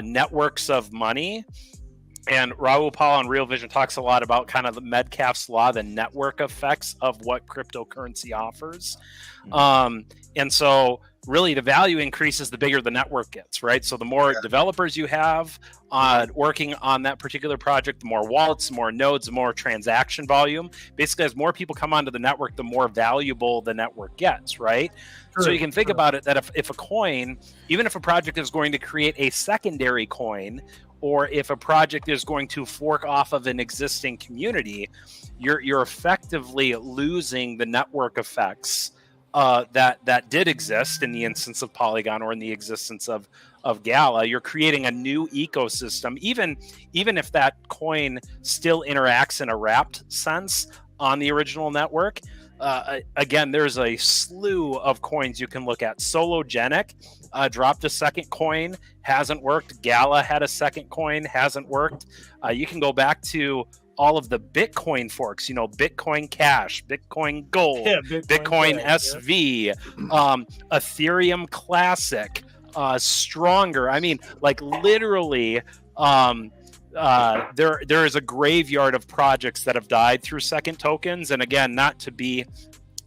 networks of money. And Raul Paul on Real Vision talks a lot about kind of the Metcalfe's law, the network effects of what cryptocurrency offers. And so really the value increases the bigger the network gets, right? So the more developers you have working on that particular project, the more wallets, the more nodes, the more transaction volume. Basically, as more people come onto the network, the more valuable the network gets, right? So you can think about it that if a coin, even if a project is going to create a secondary coin, or if a project is going to fork off of an existing community, you're effectively losing the network effects that did exist in the instance of Polygon or in the existence of Gala. You're creating a new ecosystem, even if that coin still interacts in a wrapped sense on the original network. Again, there's a slew of coins you can look at. Sologenic dropped a second coin, hasn't worked. Gala had a second coin, hasn't worked. You can go back to all of the Bitcoin forks, Bitcoin Cash, Bitcoin Gold, Bitcoin SV, Ethereum Classic, Stronger. I mean, like literally, there is a graveyard of projects that have died through second tokens. And again, not to be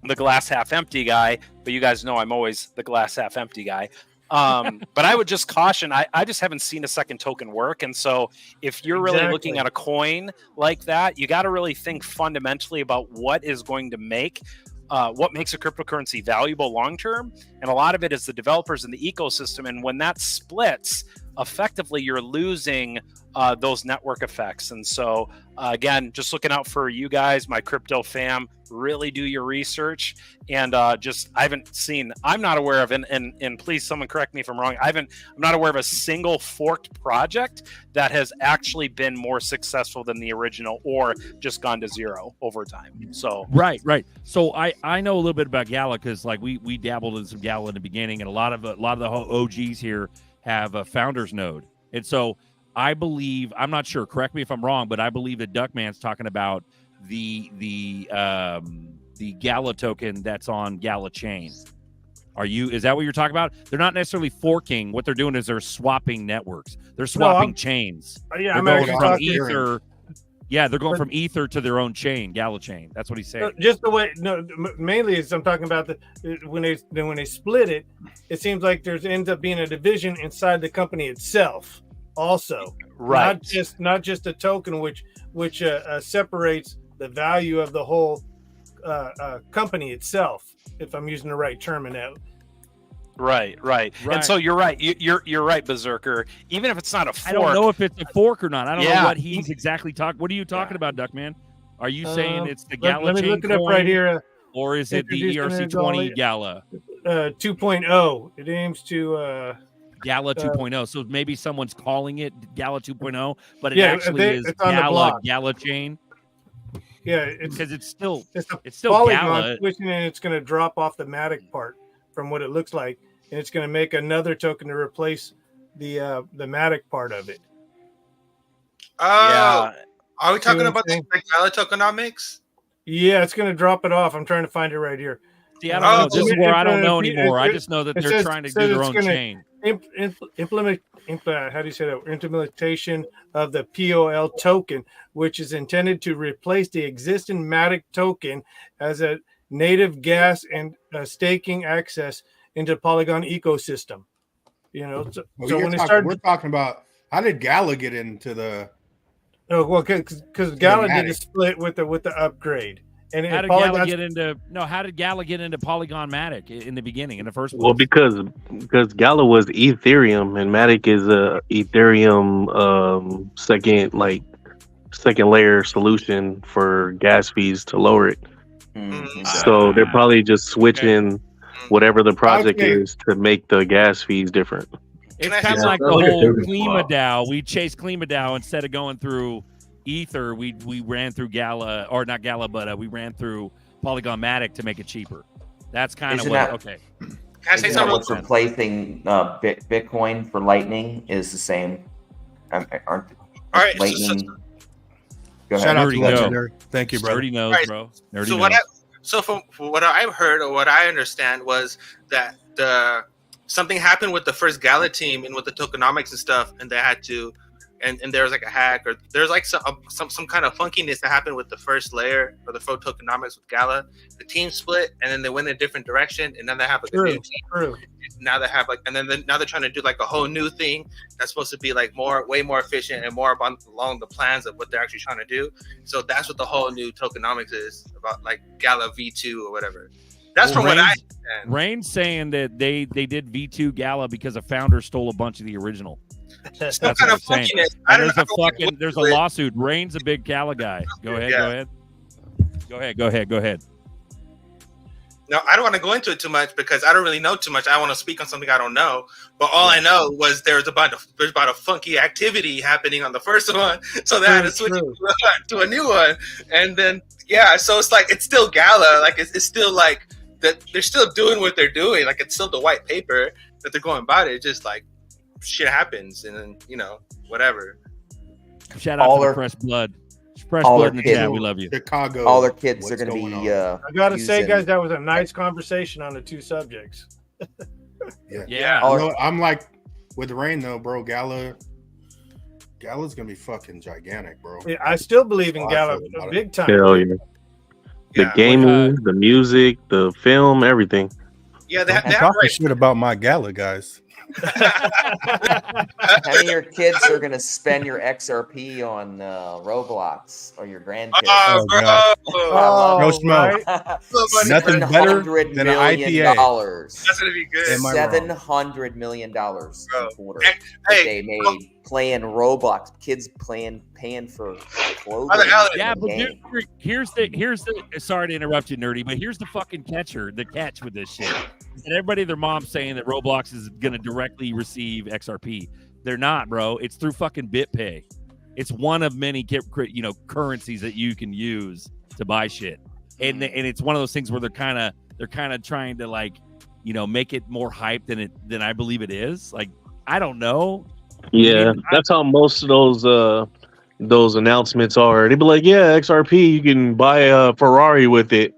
the glass half empty guy, but you guys know I'm always the glass half empty guy. But I would just caution, I just haven't seen a second token work. And so if you're really looking at a coin like that, you got to really think fundamentally about what is going to make what makes a cryptocurrency valuable long term. And a lot of it is the developers in the ecosystem. And when that splits, effectively you're losing those network effects. And so again, just looking out for you guys, my crypto fam, really do your research. And I'm not aware of, and please someone correct me if I'm wrong, I'm not aware of a single forked project that has actually been more successful than the original or just gone to zero over time. So right. So I know a little bit about Gala because like we dabbled in some Gala in the beginning, and a lot of the OGs here have a founders node. And so I believe, I'm not sure, correct me if I'm wrong, but I believe that Duckman's talking about the Gala token that's on Gala chain. Is that what you're talking about? They're not necessarily forking. What they're doing is they're swapping networks. They're swapping chains. Yeah, they're going from Ether. Yeah, they're going from Ether to their own chain, Gala chain. That's what he's saying. Just the way, mainly is I'm talking about when they split it. It seems like there's ends up being a division inside the company itself, also. Right. Not just a token which separates the value of the whole company itself. If I'm using the right term in that. Right. And so you're right. You're right, Berserker. Even if it's not a fork, I don't know if it's a fork or not. I don't know what he's exactly talking. What are you talking about, Duckman? Are you saying it's the Gala let me chain look it up right here. Or is it the ERC20 Gala? 2.0. It aims to Gala 2.0. So maybe someone's calling it Gala 2.0, but it actually is Gala chain. Yeah, because it's still Polygon Gala. Switching, and it's going to drop off the Matic part from what it looks like, and it's going to make another token to replace the Matic part of it. Are we talking about the Gala tokenomics? Yeah, it's going to drop it off. I'm trying to find it right here. See, I don't know. This is where I don't know anymore. I just know that they're trying to do their own chain. How do you say that? Implementation of the POL token, which is intended to replace the existing Matic token as a native gas and staking access into Polygon ecosystem. So when they started, we're talking about how did Gala get into the? Oh well, because Gala did a split with the upgrade. And how did Gala get into Polygon Matic in the beginning, in the first place? Well, because Gala was Ethereum and Matic is a Ethereum second layer solution for gas fees to lower it. Mm-hmm. So they're probably just switching whatever the project is to make the gas fees different. It's kind of like the whole KlimaDAO. We chased KlimaDAO instead of going through Ether. We ran through Gala, or not Gala, but we ran through Polygon Matic to make it cheaper. That's kind of what. Okay. Can I say something? What's replacing Bitcoin for Lightning is the same. All right. Lightning. Shout out to Legendary. Thank you, bro. Nerdy knows, bro. Nerdy knows. From what I've heard or what I understand was that something happened with the first Gala team and with the tokenomics and stuff, and they had to, and there was like a hack or there's like some kind of funkiness that happened with the first layer or the full tokenomics with Gala. The team split, and then they went in a different direction, and then they have like a new team. Now they have now they're trying to do like a whole new thing that's supposed to be like way more efficient and more along the plans of what they're actually trying to do. So that's what the whole new tokenomics is about, like Gala V2 or whatever. That's from what I understand. Rain's saying that they did V2 Gala because a founder stole a bunch of the original. That's what kind of funkiness. There's a lawsuit. Rain's a big Gala guy. Go ahead. No, I don't want to go into it too much because I don't really know too much. I want to speak on something I don't know. But all I know was there's about a funky activity happening on the first one, so they had to switch to a new one. And then so it's like it's still Gala, like it's still like that they're still doing what they're doing, like it's still the white paper that they're going about it. It's just like shit happens, and then whatever. Shout out to the Fresh Blood. Fresh Blood in the chat. We love you. Chicago. All their kids are going to be. I got to say, guys, that was a nice conversation on the two subjects. Yeah. I'm like with Rain though, bro. Gala Gala's gonna be fucking gigantic, bro. Yeah, I still believe in I Gala feel about it. big time. Hell yeah. The Yeah. gaming, the music, the film, everything. Yeah, Don't they be have talking right. shit about my Gala, guys. How many of your kids are going to spend your XRP on Roblox or your grandkids? Oh, bro. God. Oh, No smoke. right. Nothing better $700 than an million. IPA. That's gonna be good. Am I wrong? $700 million in Bro. quarter Hey, that they made playing Roblox. Kids paying for clothing. Alex. Yeah, in but the game. here's the sorry to interrupt you, nerdy, but here's the fucking catch with this shit. And everybody, their mom's saying that Roblox is gonna directly receive XRP. They're not, bro. It's through fucking BitPay. It's one of many currencies that you can use to buy shit. And it's one of those things where they're kind of trying to like, make it more hype than I believe it is. Like, I don't know. Yeah, that's how most of those announcements are. They'd be like, "Yeah, XRP, you can buy a Ferrari with it."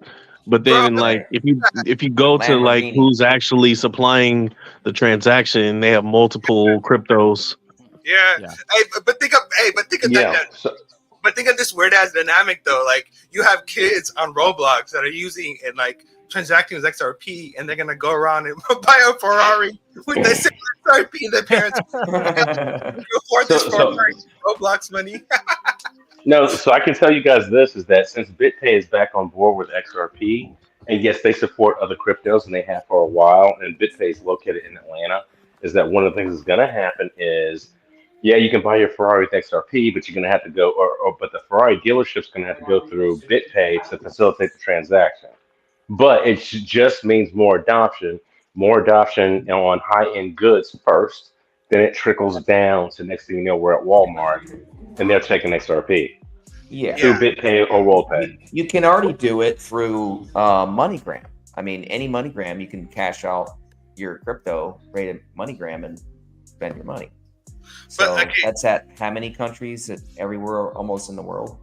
But then, like, if you go to like who's actually supplying the transaction, they have multiple cryptos. Yeah. Hey, but think of But think of this weird ass dynamic though. Like, you have kids on Roblox that are using and like transacting with XRP, and they're gonna go around and buy a Ferrari with the same XRP, and their parents afford this Roblox money. No, so I can tell you guys this is that since BitPay is back on board with XRP, and yes, they support other cryptos and they have for a while, and BitPay is located in Atlanta, is that one of the things that's going to happen is, yeah, you can buy your Ferrari with XRP, but you're going to have to go, but the Ferrari dealership's going to have to go through BitPay to facilitate the transaction. But it just means more adoption on high-end goods first, then it trickles down to next thing you know, we're at Walmart, and they're taking XRP. Yeah. Through BitPay or WorldPay. You can already do it through MoneyGram. I mean, any MoneyGram, you can cash out your crypto rated MoneyGram and spend your money. So that's at how many countries? Everywhere almost in the world.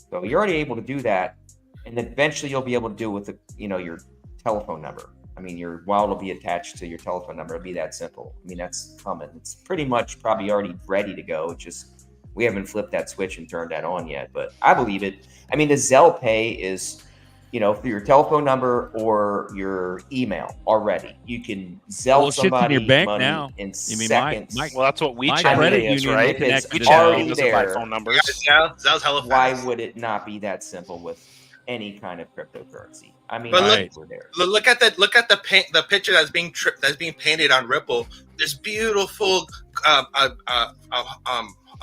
So you're already able to do that. And eventually you'll be able to do it with your telephone number. I mean, your wallet will be attached to your telephone number. It'll be that simple. I mean, that's coming. It's pretty much probably already ready to go. It's just we haven't flipped that switch and turned that on yet, but I believe it. I mean, the Zelle Pay is, through your telephone number or your email already. You can Zelle somebody in your bank money now. in You mean seconds. Well, that's what WeChat is, right? It's already there. Phone numbers. Zell's hella fast. Why would it not be that simple with any kind of cryptocurrency? I mean, but look at the picture that's being painted on Ripple. This beautiful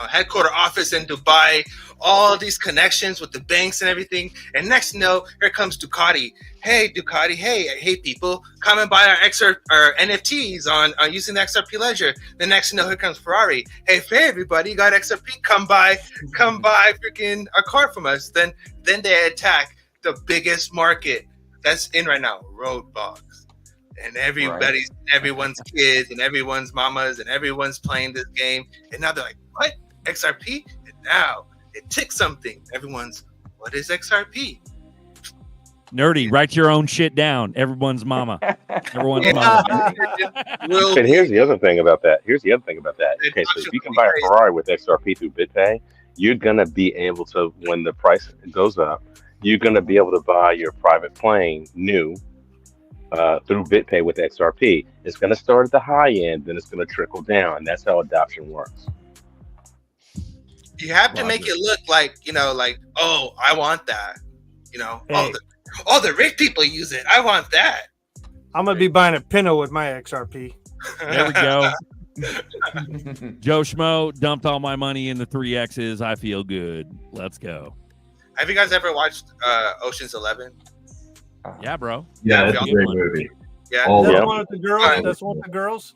headquarter office in Dubai, all these connections with the banks and everything. And next here comes Ducati. Hey, Ducati. Hey, people, come and buy our NFTs on using the XRP ledger. The next here comes Ferrari. Hey, everybody, you got XRP? Come buy freaking a car from us. Then they attack the biggest market that's in right now, Roblox. And everyone's kids and everyone's mamas and everyone's playing this game. And now they're like, what? XRP? And now it ticks something. Everyone's, what is XRP? Nerdy, write your own shit down. Everyone's mama. Everyone's mama. And here's the other thing about that. Okay, so if you can buy a Ferrari with XRP through BitPay, you're going to be able to, when the price goes up, you're going to be able to buy your private plane new through BitPay with XRP. It's going to start at the high end, then it's going to trickle down. That's how adoption works. You have to make it look like, oh, I want that. All the rich people use it. I want that. I'm going to be buying a Pinto with my XRP. There we go. Joe Schmo dumped all my money in the 3Xs. I feel good. Let's go. Have you guys ever watched Ocean's 11? Yeah, bro. Yeah, that's a great movie. Yeah. That's one with the girls? That's one with the girls?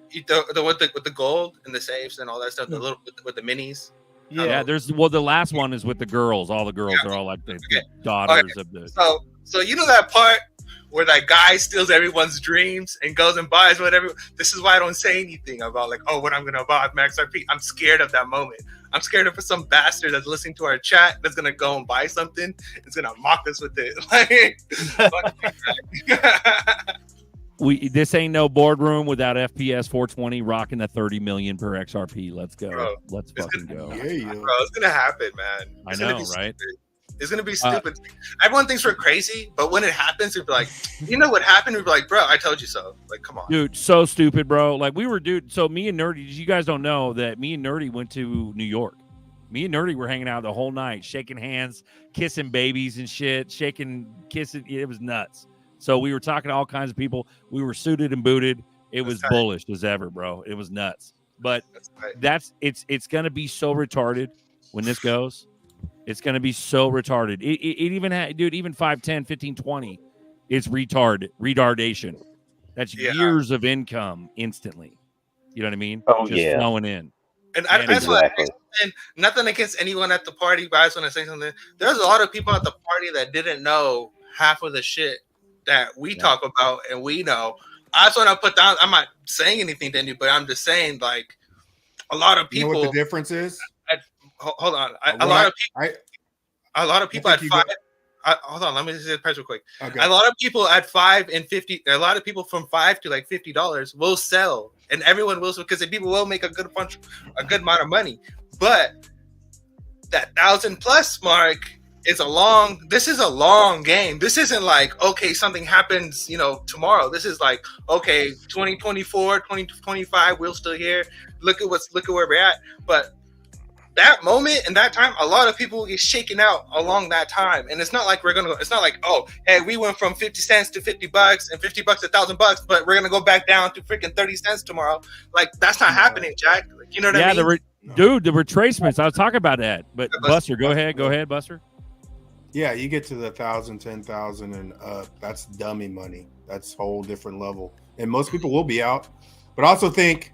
The with the gold and the safes and all that stuff, the little with the minis. Yeah, the last one is with the girls. All the girls are all like the daughters of the. So you know that part where that guy steals everyone's dreams and goes and buys whatever. This is why I don't say anything about like, oh, what I'm gonna buy Max RP. I'm scared of that moment. I'm scared of some bastard that's listening to our chat that's gonna go and buy something. It's gonna mock us with it. This ain't no boardroom without FPS 420 rocking the 30 million per XRP. Let's go. Bro, Let's fucking go. Bro, it's gonna happen, man. I know, right? It's gonna be stupid. Everyone thinks we're crazy, but when it happens, we'd be like, you know what happened? We'd be like, bro, I told you so. Like, come on, dude. So stupid, bro. Like so me and Nerdy, you guys don't know that me and Nerdy went to New York. Me and Nerdy were hanging out the whole night, shaking hands, kissing babies and shit, kissing. It was nuts. So we were talking to all kinds of people. We were suited and booted. It was bullish as ever, bro. It was nuts. But it's going to be so retarded when this goes. It's going to be so retarded. It even had, dude, even 5, 10, 15, 20. It's retardation. That's years of income instantly. You know what I mean? Oh, just flowing in. And that's why nothing against anyone at the party, but I just want to say something. There's a lot of people at the party that didn't know half of the shit that we talk about and we know. I just want to put down, I'm not saying anything to anybody, I'm just saying, like, a lot of people. You know what the difference is? Hold on. A lot of people at 5. Hold on, let me just say the price real quick. Okay. A lot of people at 5 and 50. A lot of people from $5 to like $50 will sell, and everyone will, because the people will make a good amount of money. But that 1,000+ mark is this is a long game. This isn't like, okay, something happens, tomorrow. This is like, okay, 2024, 2025, we're still here. Look at where we're at. But that moment and that time, a lot of people get shaken out along that time. And it's not like it's not like, oh, hey, we went from 50 cents to $50 and $50 to $1,000, but we're going to go back down to freaking 30 cents tomorrow. Like, that's not happening, Jack. Like, you know what I mean? Dude, the retracements. I was talking about that. But Buster, go ahead, Buster. Yeah, you get to the 1,000, 10,000 and that's dummy money. That's a whole different level. And most people will be out. But I also think,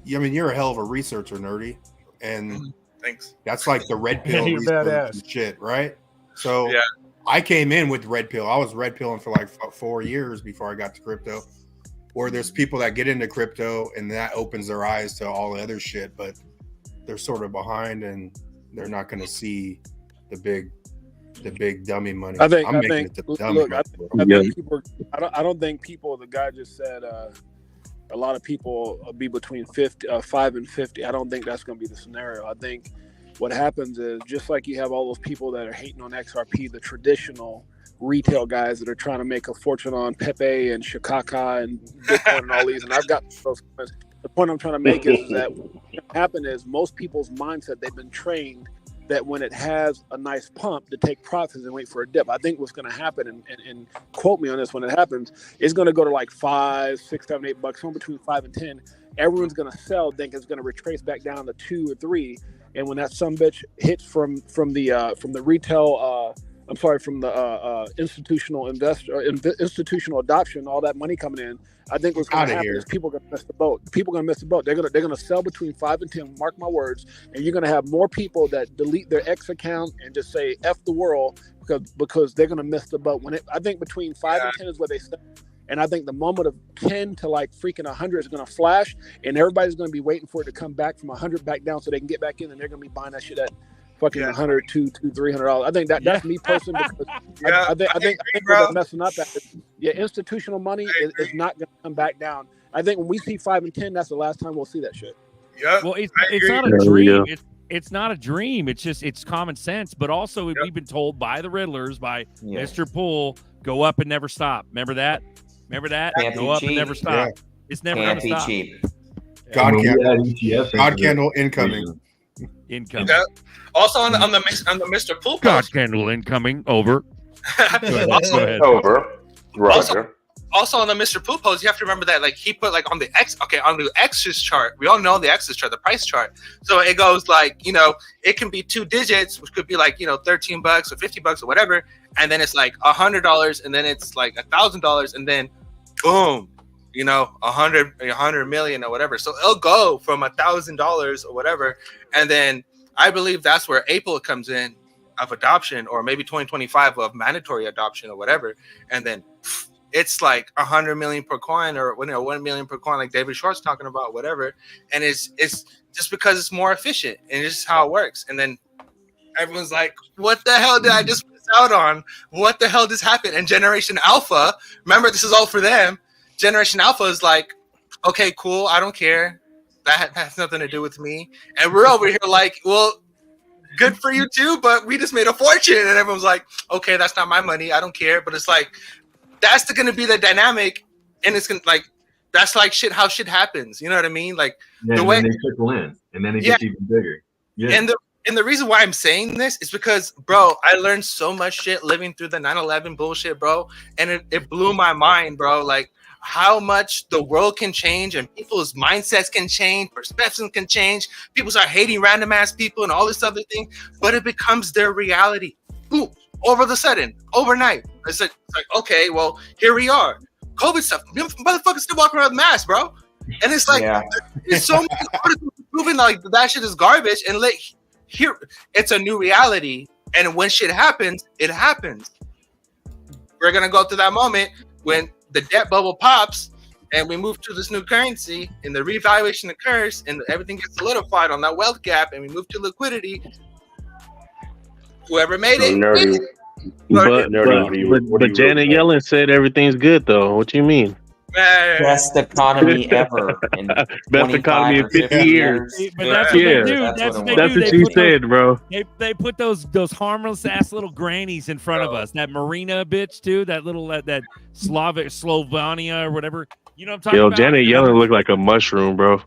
you're a hell of a researcher, Nerdy. And thanks. That's like the red pill research and shit, right? So I came in with red pill. I was red pilling for like 4 years before I got to crypto. Or there's people that get into crypto and that opens their eyes to all the other shit, but they're sort of behind and they're not going to see the big dummy money. I think people. I don't think people. The guy just said a lot of people will be between 5 and 50. I don't think that's going to be the scenario. I think what happens is, just like you have all those people that are hating on XRP, the traditional retail guys that are trying to make a fortune on Pepe and Shikaka and Bitcoin and all these, and I've got those comments. The point I'm trying to make is that what happen is most people's mindset, they've been trained that when it has a nice pump to take profits and wait for a dip. I think what's going to happen, and quote me on this when it happens, it's going to go to like $5, $6, $7, $8, somewhere between 5 and 10. Everyone's going to sell, think it's going to retrace back down to 2 or 3. And when that sumbitch hits from the retail, from the institutional adoption, all that money coming in, I think what's going to happen is people are going to miss the boat. People are going to miss the boat. They're going to sell between 5 and 10. Mark my words. And you're going to have more people that delete their X account and just say F the world because they're going to miss the boat. I think between 5 and 10 is where they sell. And I think the moment of 10 to like freaking 100 is going to flash, and everybody's going to be waiting for it to come back from 100 back down so they can get back in, and they're going to be buying that shit at fucking $100, $200, $300. I think that's me personally, because I think they're messing up. Institutional money is not going to come back down. I think when we see 5 and 10, that's the last time we'll see that shit. Yeah. Well, it's not a dream. It's not a dream. It's common sense. But also, we've been told by the Riddlers, by Mr. Poole, go up and never stop. Remember that? Go up and never stop. Yeah. It's never going to stop. Cheap. God candle incoming. Yeah. Also on the Mr. Poole post. God candle incoming. Over. Go ahead. Over. Roger. Also on the Mr. Poole post, you have to remember that he put on the X's chart. We all know the X's chart, the price chart. So it goes it can be 2 digits, which could be $13 or $50 or whatever, and then it's $100, and then it's $1,000, and then boom, 100 million or whatever. So it'll go from $1,000 or whatever, and then I believe that's where April comes in of adoption, or maybe 2025 of mandatory adoption or whatever, and then it's 100 million per coin, or 1 million per coin, like David Short's talking about, whatever. And it's just because it's more efficient, and it's just how it works. And then everyone's like, "What the hell did I just out on what the hell just happened. And Generation Alpha, remember, this is all for them. Generation Alpha is like, okay, cool, I don't care. That has nothing to do with me. And we're over here like, well, good for you too, but we just made a fortune. And everyone's like, okay, that's not my money. I don't care. But it's like, that's going to be the dynamic. And it's going to like, that's like shit, how shit happens. You know what I mean? Like the way they trickle in and then it gets even bigger. Yeah. And the reason why I'm saying this is because, bro, I learned so much shit living through the 9/11 bullshit, bro. And it blew my mind, bro. Like how much the world can change and people's mindsets can change, perspectives can change. People start hating random ass people and all this other thing, but it becomes their reality. Boom, over the sudden, overnight. It's like okay, well, here we are. COVID stuff, motherfuckers still walking around with masks, bro. And it's like, it's so much proving like that shit is garbage. And here, it's a new reality. And when shit happens, it happens. We're gonna go through that moment when the debt bubble pops and we move to this new currency and the revaluation occurs and everything gets solidified on that wealth gap and we move to liquidity. Whoever made it. But Janet Yellen said everything's good though. What you mean? Best economy ever. Best economy in 50 years. But that's what they do. That's what she said, bro. They put those harmless ass little grannies in front of us. That Marina bitch too. That little that Slovenia or whatever. You know what I'm talking about? Janet Yellen looked like a mushroom, bro.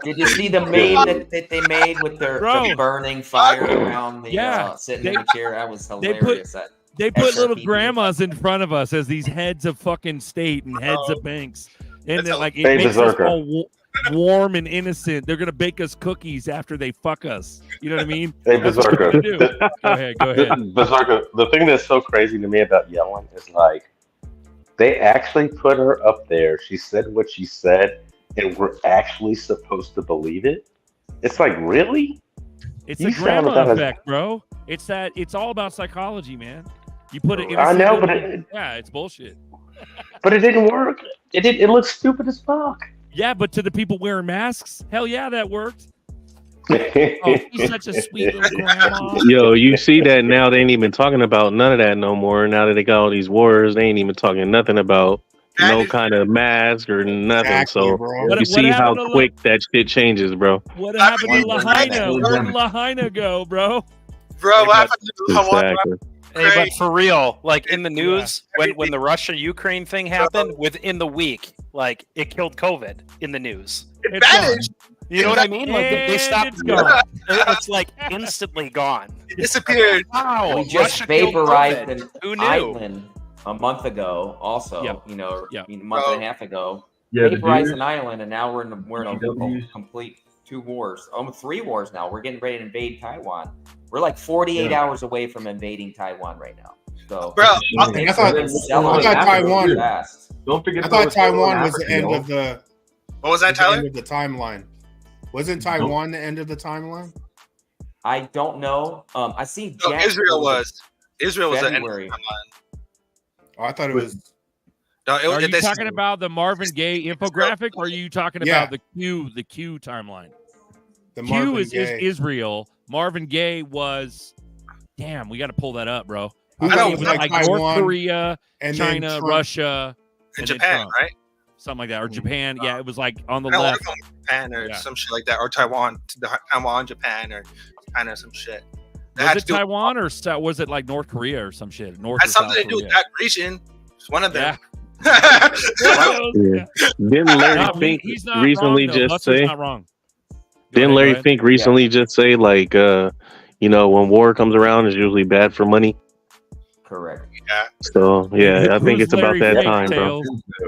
Did you see the meme that they made with their the burning fire around the sitting in the chair? That was hilarious. They put little grandmas in front of us as these heads of fucking state and heads of banks, and then like it makes us all warm and innocent. They're gonna bake us cookies after they fuck us. You know what I mean? Hey, Berserker. Go ahead. Berserker. The thing that's so crazy to me about Yellen is like they actually put her up there. She said what she said, and we're actually supposed to believe it. It's like, really? It's a grandma effect, bro. It's all about psychology, man. You put it in I know, but it's bullshit. But it didn't work. It looks stupid as fuck. Yeah, but to the people wearing masks, hell yeah, that worked. Oh, she's such a sweet little grandma. Yo, you see that now? They ain't even talking about none of that no more. Now that they got all these wars, they ain't even talking nothing about no kind of mask or nothing. Exactly, so you see how quick that shit changes, bro. What happened to Lahaina? Where did Lahaina go, bro? Bro, what happened to Exactly. Hey, but for real, like in the news, when the Russia-Ukraine thing happened, within the week, like it killed COVID in the news. You know what I mean? Like they stopped. It's like instantly gone. It disappeared. Wow. We just vaporized an island a month ago. Also, a month and a half ago. Vaporized an island, and now we're in a complete 2 wars, almost 3 wars now. We're getting ready to invade Taiwan. We're like 48 hours away from invading Taiwan right now. So, bro, I thought Taiwan. Don't forget. I thought Taiwan was the end of the. What was that, Tyler? End of the timeline. Wasn't Taiwan the end of the timeline? I don't know. I see. Israel was. Israel was the end of the timeline. Oh, I thought it was. No, are you talking about the Marvin Gaye infographic, or are you talking about the Q timeline? The Q is Israel. Marvin Gaye was, damn, we got to pull that up, bro. It was like North Korea, China, Russia, and Japan, right? Something like that, or Japan. Yeah, it was like on the left. Japan or some shit like that, or Taiwan, Japan, or China, some shit. Was it Taiwan or was it like North Korea or some shit? North had something to do with that region. It's one of them. Didn't Larry Fink recently just say? Didn't Larry Fink recently just say like, when war comes around, it's usually bad for money? Correct. Yeah. So I think it's about that time, bro.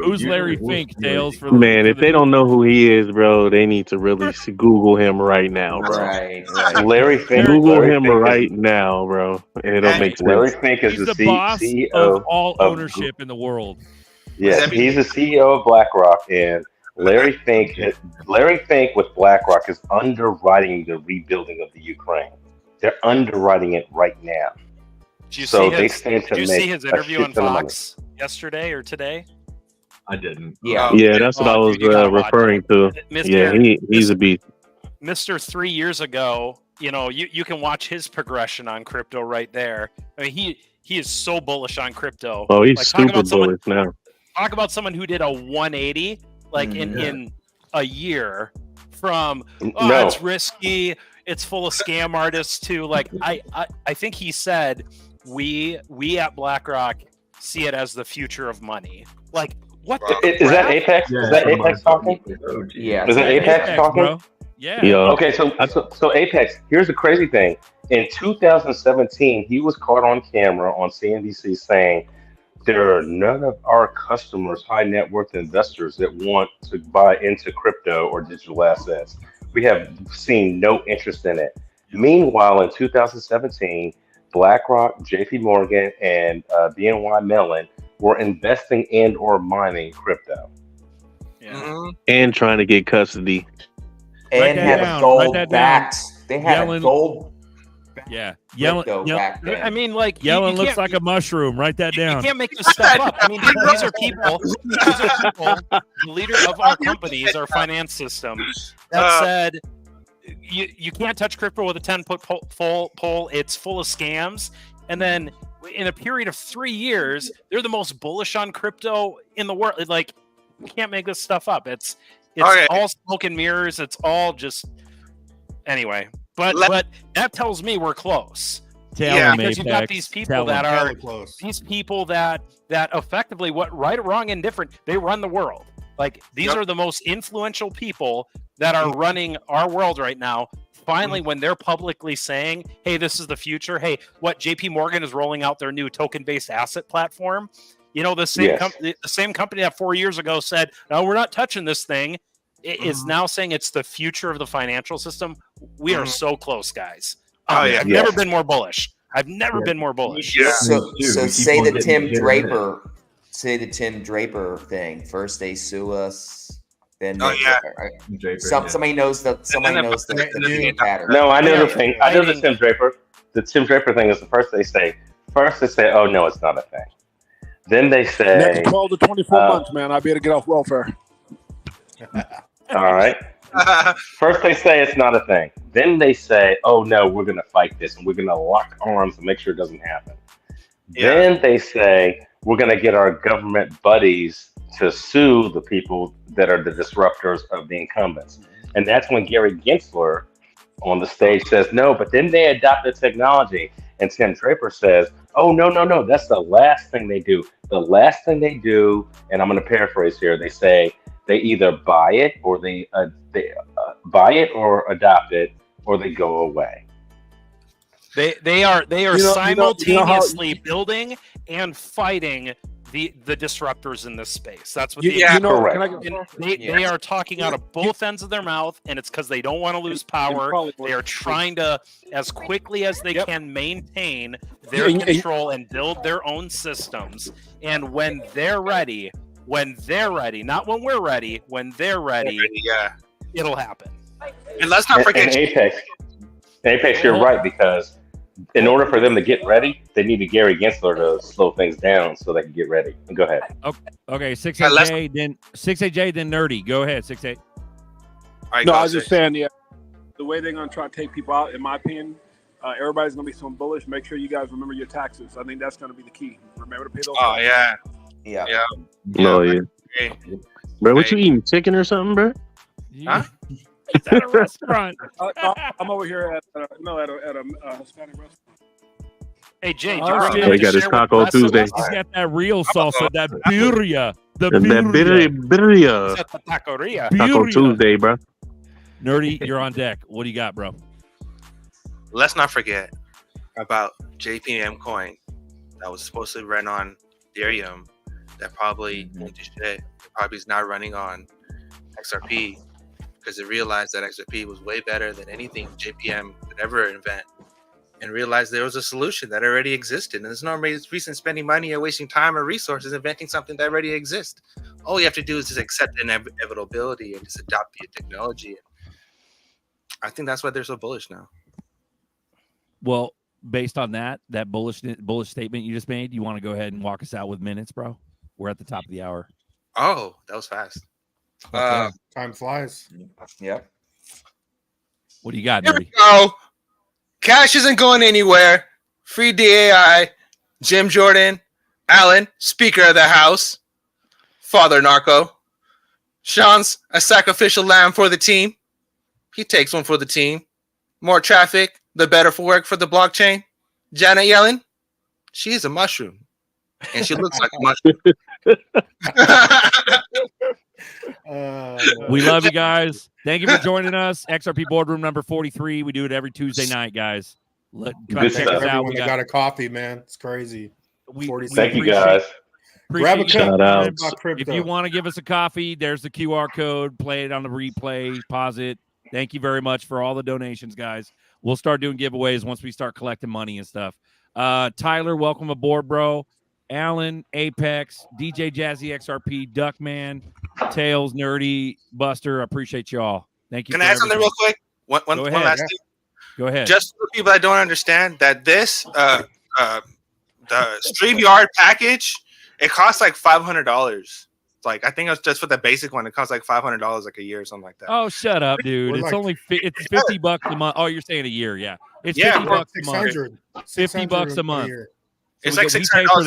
Who's Larry Fink, Tails? Man, if they don't know who he is, bro, they need to really Google him right now, bro. Right. Larry Fink. Google him right now, bro. It'll make sense. Larry Fink is the boss CEO of all ownership in the world. Yeah, he's the CEO of BlackRock, and Larry Fink with BlackRock is underwriting the rebuilding of the Ukraine. They're underwriting it right now. Did you see his interview on Fox yesterday or today? I didn't. Yeah, that's what I was referring to. Yeah, he's a beast. Mr. 3 years ago you know, you can watch his progression on crypto right there. I mean, he is so bullish on crypto. Oh, he's like, talk super bullish now. Talk about someone who did a 180 like in a year from it's risky, it's full of scam artists to like I think he said we at BlackRock see it as the future of money. Like what is that Apex? Yeah, is that Apex talking? Yeah. Is that Apex talking? Bro. Yeah. Okay, so Apex, here's the crazy thing. In 2017, he was caught on camera on CNBC saying there are none of our customers, high net worth investors, that want to buy into crypto or digital assets. We have seen no interest in it. Meanwhile, in 2017, BlackRock, JP Morgan, and BNY Mellon were investing and or mining crypto. And trying to get custody. And had gold backed. They had a gold. Yeah, back then. I mean, like Yellen looks like a mushroom. Write that down. You can't make this stuff up. I mean, these are people. The leader of our companies, our finance system, that said, you can't touch crypto with a 10-foot pole. It's full of scams. And then in a period of 3 years, they're the most bullish on crypto in the world. Like, you can't make this stuff up. It's all smoke and mirrors. It's all just anyway. But that tells me we're close. Because you've got these people that are close. These people that effectively, what right or wrong indifferent, they run the world. Like these are the most influential people that are running our world right now. Finally, when they're publicly saying, "Hey, this is the future." Hey, what JP Morgan is rolling out their new token-based asset platform. You know, the same company that 4 years ago said, "No, we're not touching this thing," is now saying it's the future of the financial system. We are so close, guys. I've never been more bullish. I've never been more bullish. So say the Tim Draper thing. First they sue us, then somebody knows the pattern. No, I know the thing. I know the Tim Draper. The Tim Draper thing is the first they say, "Oh no, it's not a thing." Then they say, "Next 12 to 24 months, man, I'll be able to get off welfare." All right. First they say it's not a thing. Then they say, "Oh no, we're going to fight this and we're going to lock arms and make sure it doesn't happen." Then they say we're going to get our government buddies to sue the people that are the disruptors of the incumbents. And that's when Gary Gensler on the stage says, "No, but then they adopt the technology." And Tim Draper says, "Oh, no, that's the last thing they do. The last thing they do," and I'm going to paraphrase here, they say they either buy it or they buy it or adopt it or they go away. They are simultaneously building and fighting the disruptors in this space. That's what they are talking out of both ends of their mouth, and it's because they don't want to lose power. They are trying to, as quickly as they can, maintain their control and build their own systems. And when they're ready, not when we're ready, when they're ready, it'll happen. And let's not forget Apex, you're right, because in order for them to get ready, they need Gary Gensler to slow things down so they can get ready. Go ahead. Okay, 68J, then 68J, then Nerdy. Go ahead, 68. I was just saying, the way they're going to try to take people out, in my opinion, everybody's going to be so bullish. Make sure you guys remember your taxes. I think that's going to be the key. Remember to pay those. Oh, taxes. Yeah. Oh, yeah. Bro, what you eating? Chicken or something, bro? Huh? It's at a restaurant. I'm over here at a Hispanic restaurant. Hey, Jay, he got his Taco Tuesday. He's got that real salsa, that birria. That birria. Taco Tuesday, bro. Nerdy, you're on deck. What do you got, bro? Let's not forget about JPM coin that was supposed to run on Ethereum that probably went to shit. Probably is now running on XRP because they realized that XRP was way better than anything JPM could ever invent, and realized there was a solution that already existed. And there's no reason spending money or wasting time or resources inventing something that already exists. All you have to do is just accept inevitability and just adopt the technology. I think that's why they're so bullish now. Well, based on that bullish statement you just made, you want to go ahead and walk us out with minutes, bro? We're at the top of the hour. Oh, that was fast. Time flies. Yep. What do you got, Here Nerdy? we go. Cash isn't going anywhere. Free DAI. Jim Jordan. Allen, Speaker of the House. Father Narco. Sean's a sacrificial lamb for the team. He takes one for the team. More traffic, the better for work for the blockchain. Janet Yellen, she's a mushroom. And she looks like a mushroom. We love you guys. Thank you for joining us. XRP Boardroom number 43. We do it every Tuesday night, guys. Come check us out. We got a coffee, man. It's crazy. Thank you, guys. Grab a cup. If you want to give us a coffee, there's the QR code. Play it on the replay. Pause it. Thank you very much for all the donations, guys. We'll start doing giveaways once we start collecting money and stuff. Tyler, welcome aboard, bro. Alan, Apex, DJ Jazzy XRP, Duckman, Tails, Nerdy, Buster. I appreciate you all. Thank you. Can I add something real quick? One last thing. Go ahead. Just for the people that don't understand that this the StreamYard package, it costs like $500. Like, I think it's just for the basic one. It costs like $500 like a year or something like that. Oh, shut up, dude! It's only it's $50 a month. Oh, you're saying a year? Yeah, it's $50 a month. $50 a month. It's like $600 for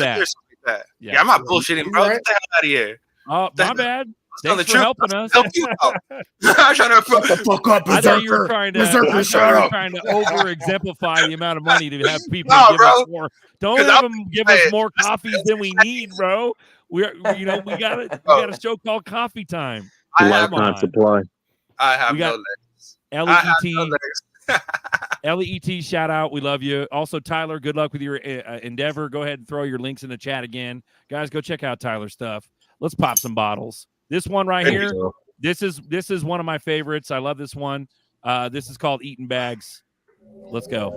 that. Yeah, I'm not bullshitting, bro. Get the hell out of here. Oh, my bad. Thanks for helping us. Help you out. I'm trying to shut the fuck up, I thought you were trying to over exemplify the amount of money to have people give us more. Don't have them give us more coffees than we need, bro. We got a show called Coffee Time. Lifetime supply. I have no legs. LET, shout out. We love you. Also, Tyler, good luck with your endeavor. Go ahead and throw your links in the chat again. Guys, go check out Tyler's stuff. Let's pop some bottles. This one right here, this is one of my favorites. I love this one. This is called Eating Bags. Let's go.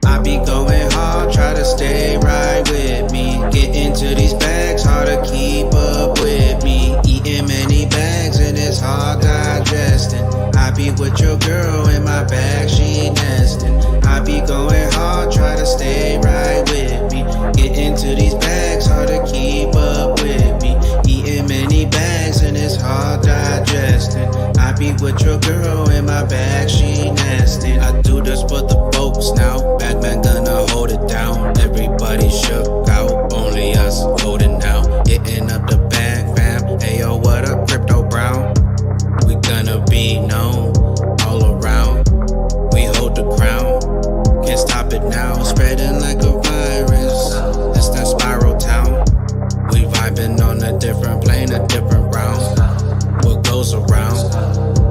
I be going hard, try to stay right with me. Get into these bags, hard to keep up with me. Eating many bags and it's hard digesting. I be with your girl in my bag, she nesting. I be going hard, try to stay right with me. Get into these bags, hard to keep up with me. Eating many bags and it's hard digesting. I be with your girl in my bag, she nesting. I do this for the folks now. Batman gonna hold it down. Everybody shook out, only us holding out. Hitting up the bag, fam. Ayo, what up, Crypto Brown? We gonna be known all around. We hold the crown, can't stop it now. Spreading like a virus. It's that spiral town. We vibing on a different plane, a different round. What goes around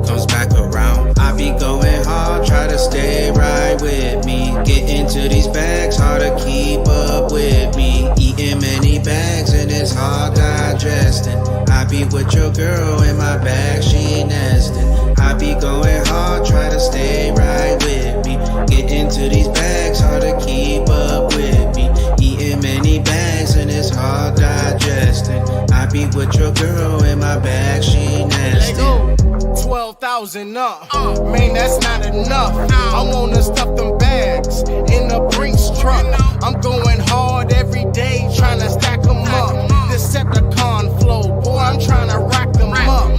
comes back around. I be going hard, try to stay right with me. Get into these bags, hard to keep up with me. Eating many bags and it's hard digesting. I be with your girl in my bag, she nesting. I be going hard, try to stay right with me. Get into these bags, hard to keep up with me. Eating many bags and it's hard digesting. I be with your girl in my bag, she nesting. 12,000 up, man, that's not enough. I wanna stuff them bags in a Brinks truck. I'm going hard every day, trying to stack them up. Decepticon flow, boy, I'm trying to rack them up.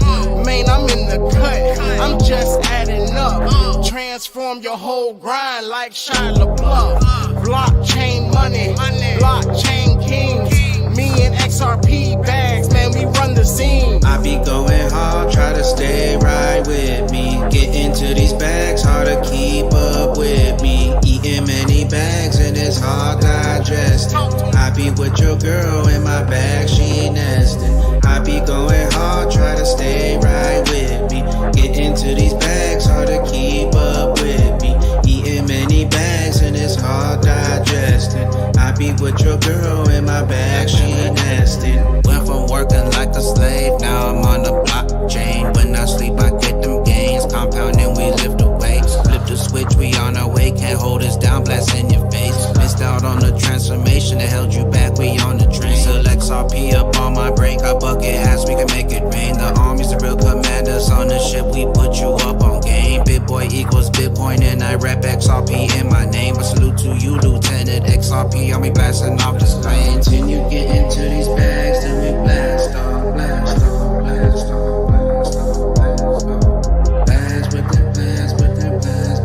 Man, I'm in the cut, I'm just adding up. Transform your whole grind like Shia LaBeouf. Blockchain money, blockchain kings. Me and XRP bags, man, we run the scene. I be going hard, try to stay right with me. Get into these bags, hard to keep up with me. Eating many bags and it's hard digesting. I be with your girl in my bag, she nesting. I be going hard, try to stay right with me. Get into these bags, hard to keep up with me. Eating many bags and it's hard digesting. I be with your girl in my bag, she nesting. Went from working like a slave, now I'm on the blockchain. When I sleep, I get them gains. Compounding, we lift away. Flip the switch, we on our way. Can't hold us down, blast in your face. Missed out on the transformation that held you back, we on the train. Still XRP up on my brain. Got bucket hats, we can make it rain. The army's the real commanders on the ship, we put you up on game. Big boy equals Bitcoin and I rep XRP in my name. A salute to you, Lieutenant XRP. XRP, I'll be blasting off this lane. Continue getting to these bags, then we blast off, blast off, blast off, blast off, blast off. Bags with the plans,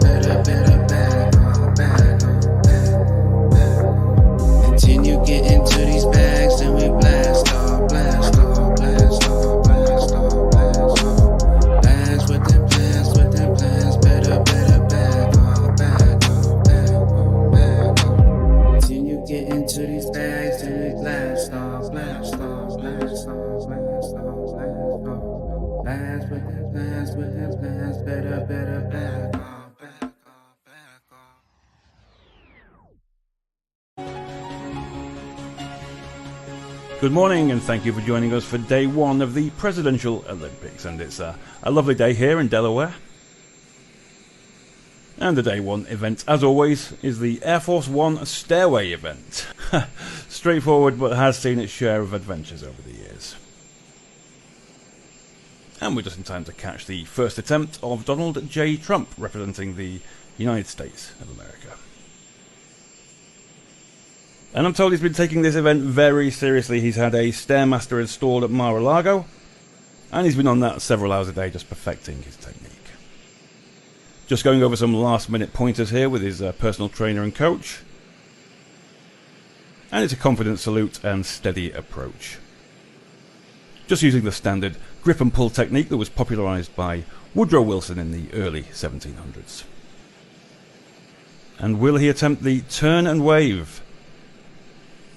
better bag off, bag off, bag off. Continue getting to these bags, then we blast off, blast off, blast off, blast off, blast off. Bags with the plans, better bag off, bag off, bag off, bag off. Continue getting to these bags, then we blast off, blast off, blast off, blast off, blast off. Bags with the plans, better bag off, bag off, bag off. Good morning, and thank you for joining us for day one of the Presidential Olympics. And it's a lovely day here in Delaware. And the day one event, as always, is the Air Force One Stairway event. Straightforward, but has seen its share of adventures over the years. And we're just in time to catch the first attempt of Donald J. Trump, representing the United States of America. And I'm told he's been taking this event very seriously. He's had a Stairmaster installed at Mar-a-Lago, and he's been on that several hours a day just perfecting his technique. Just going over some last-minute pointers here with his personal trainer and coach. And it's a confident salute and steady approach. Just using the standard grip and pull technique that was popularized by Woodrow Wilson in the early 1700s. And will he attempt the turn and wave?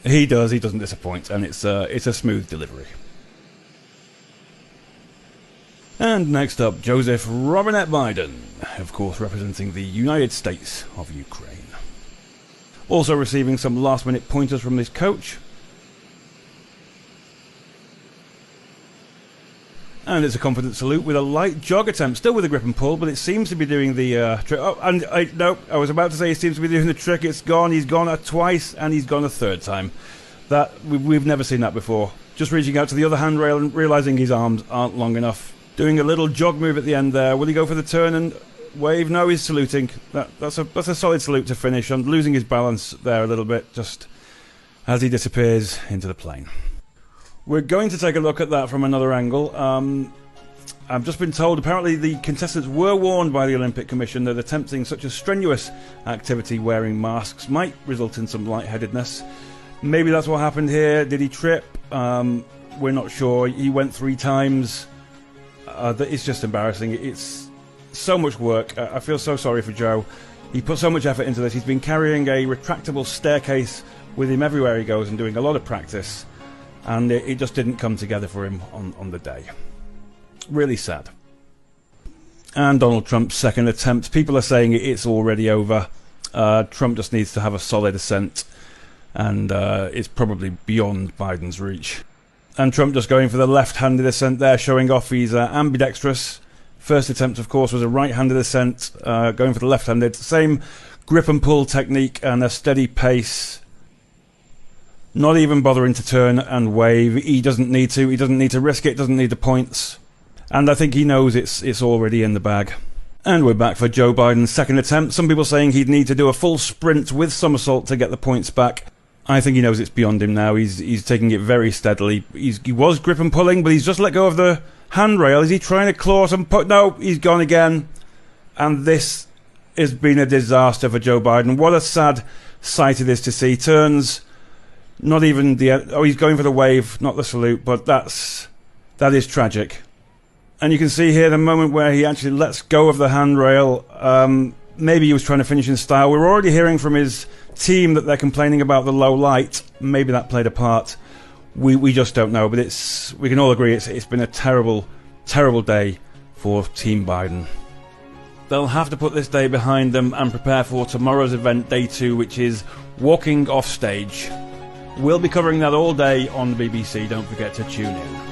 He does, he doesn't disappoint, and it's a smooth delivery. And next up, Joseph Robinette Biden, of course representing the United States of Ukraine. Also receiving some last-minute pointers from his coach. And it's a confident salute with a light jog attempt, still with a grip and pull, but it seems to be doing the trick. Oh, and I was about to say he seems to be doing the trick. It's gone. He's gone twice, and he's gone a third time. That we've never seen that before. Just reaching out to the other handrail and realizing his arms aren't long enough. Doing a little jog move at the end there. Will he go for the turn and wave? No, he's saluting. That's a solid salute to finish. I'm losing his balance there a little bit, just as he disappears into the plane. We're going to take a look at that from another angle. I've just been told apparently the contestants were warned by the Olympic Commission that attempting such a strenuous activity wearing masks might result in some lightheadedness. Maybe that's what happened here. Did he trip? We're not sure. He went 3 times. It's just embarrassing. It's so much work. I feel so sorry for Joe. He put so much effort into this. He's been carrying a retractable staircase with him everywhere he goes and doing a lot of practice. And it just didn't come together for him on the day. Really sad. And Donald Trump's second attempt. People are saying it's already over. Trump just needs to have a solid ascent. And it's probably beyond Biden's reach. And Trump just going for the left-handed ascent there, showing off he's ambidextrous. First attempt, of course, was a right-handed ascent. Going for the left-handed. Same grip and pull technique and a steady pace. Not even bothering to turn and wave. He doesn't need to. He doesn't need to risk it. Doesn't need the points. And I think he knows it's already in the bag. And we're back for Joe Biden's second attempt. Some people saying he'd need to do a full sprint with somersault to get the points back. I think he knows it's beyond him now. He's taking it very steadily. He was grip and pulling, but he's just let go of the handrail. Is he trying to claw some No, he's gone again. And this has been a disaster for Joe Biden. What a sad sight it is to see. Turns... Not even he's going for the wave, not the salute, but that is tragic. And you can see here the moment where he actually lets go of the handrail. Maybe he was trying to finish in style. We're already hearing from his team that they're complaining about the low light. Maybe that played a part. We just don't know, but we can all agree it's been a terrible, terrible day for Team Biden. They'll have to put this day behind them and prepare for tomorrow's event, day 2, which is walking off stage. We'll be covering that all day on the BBC. Don't forget to tune in.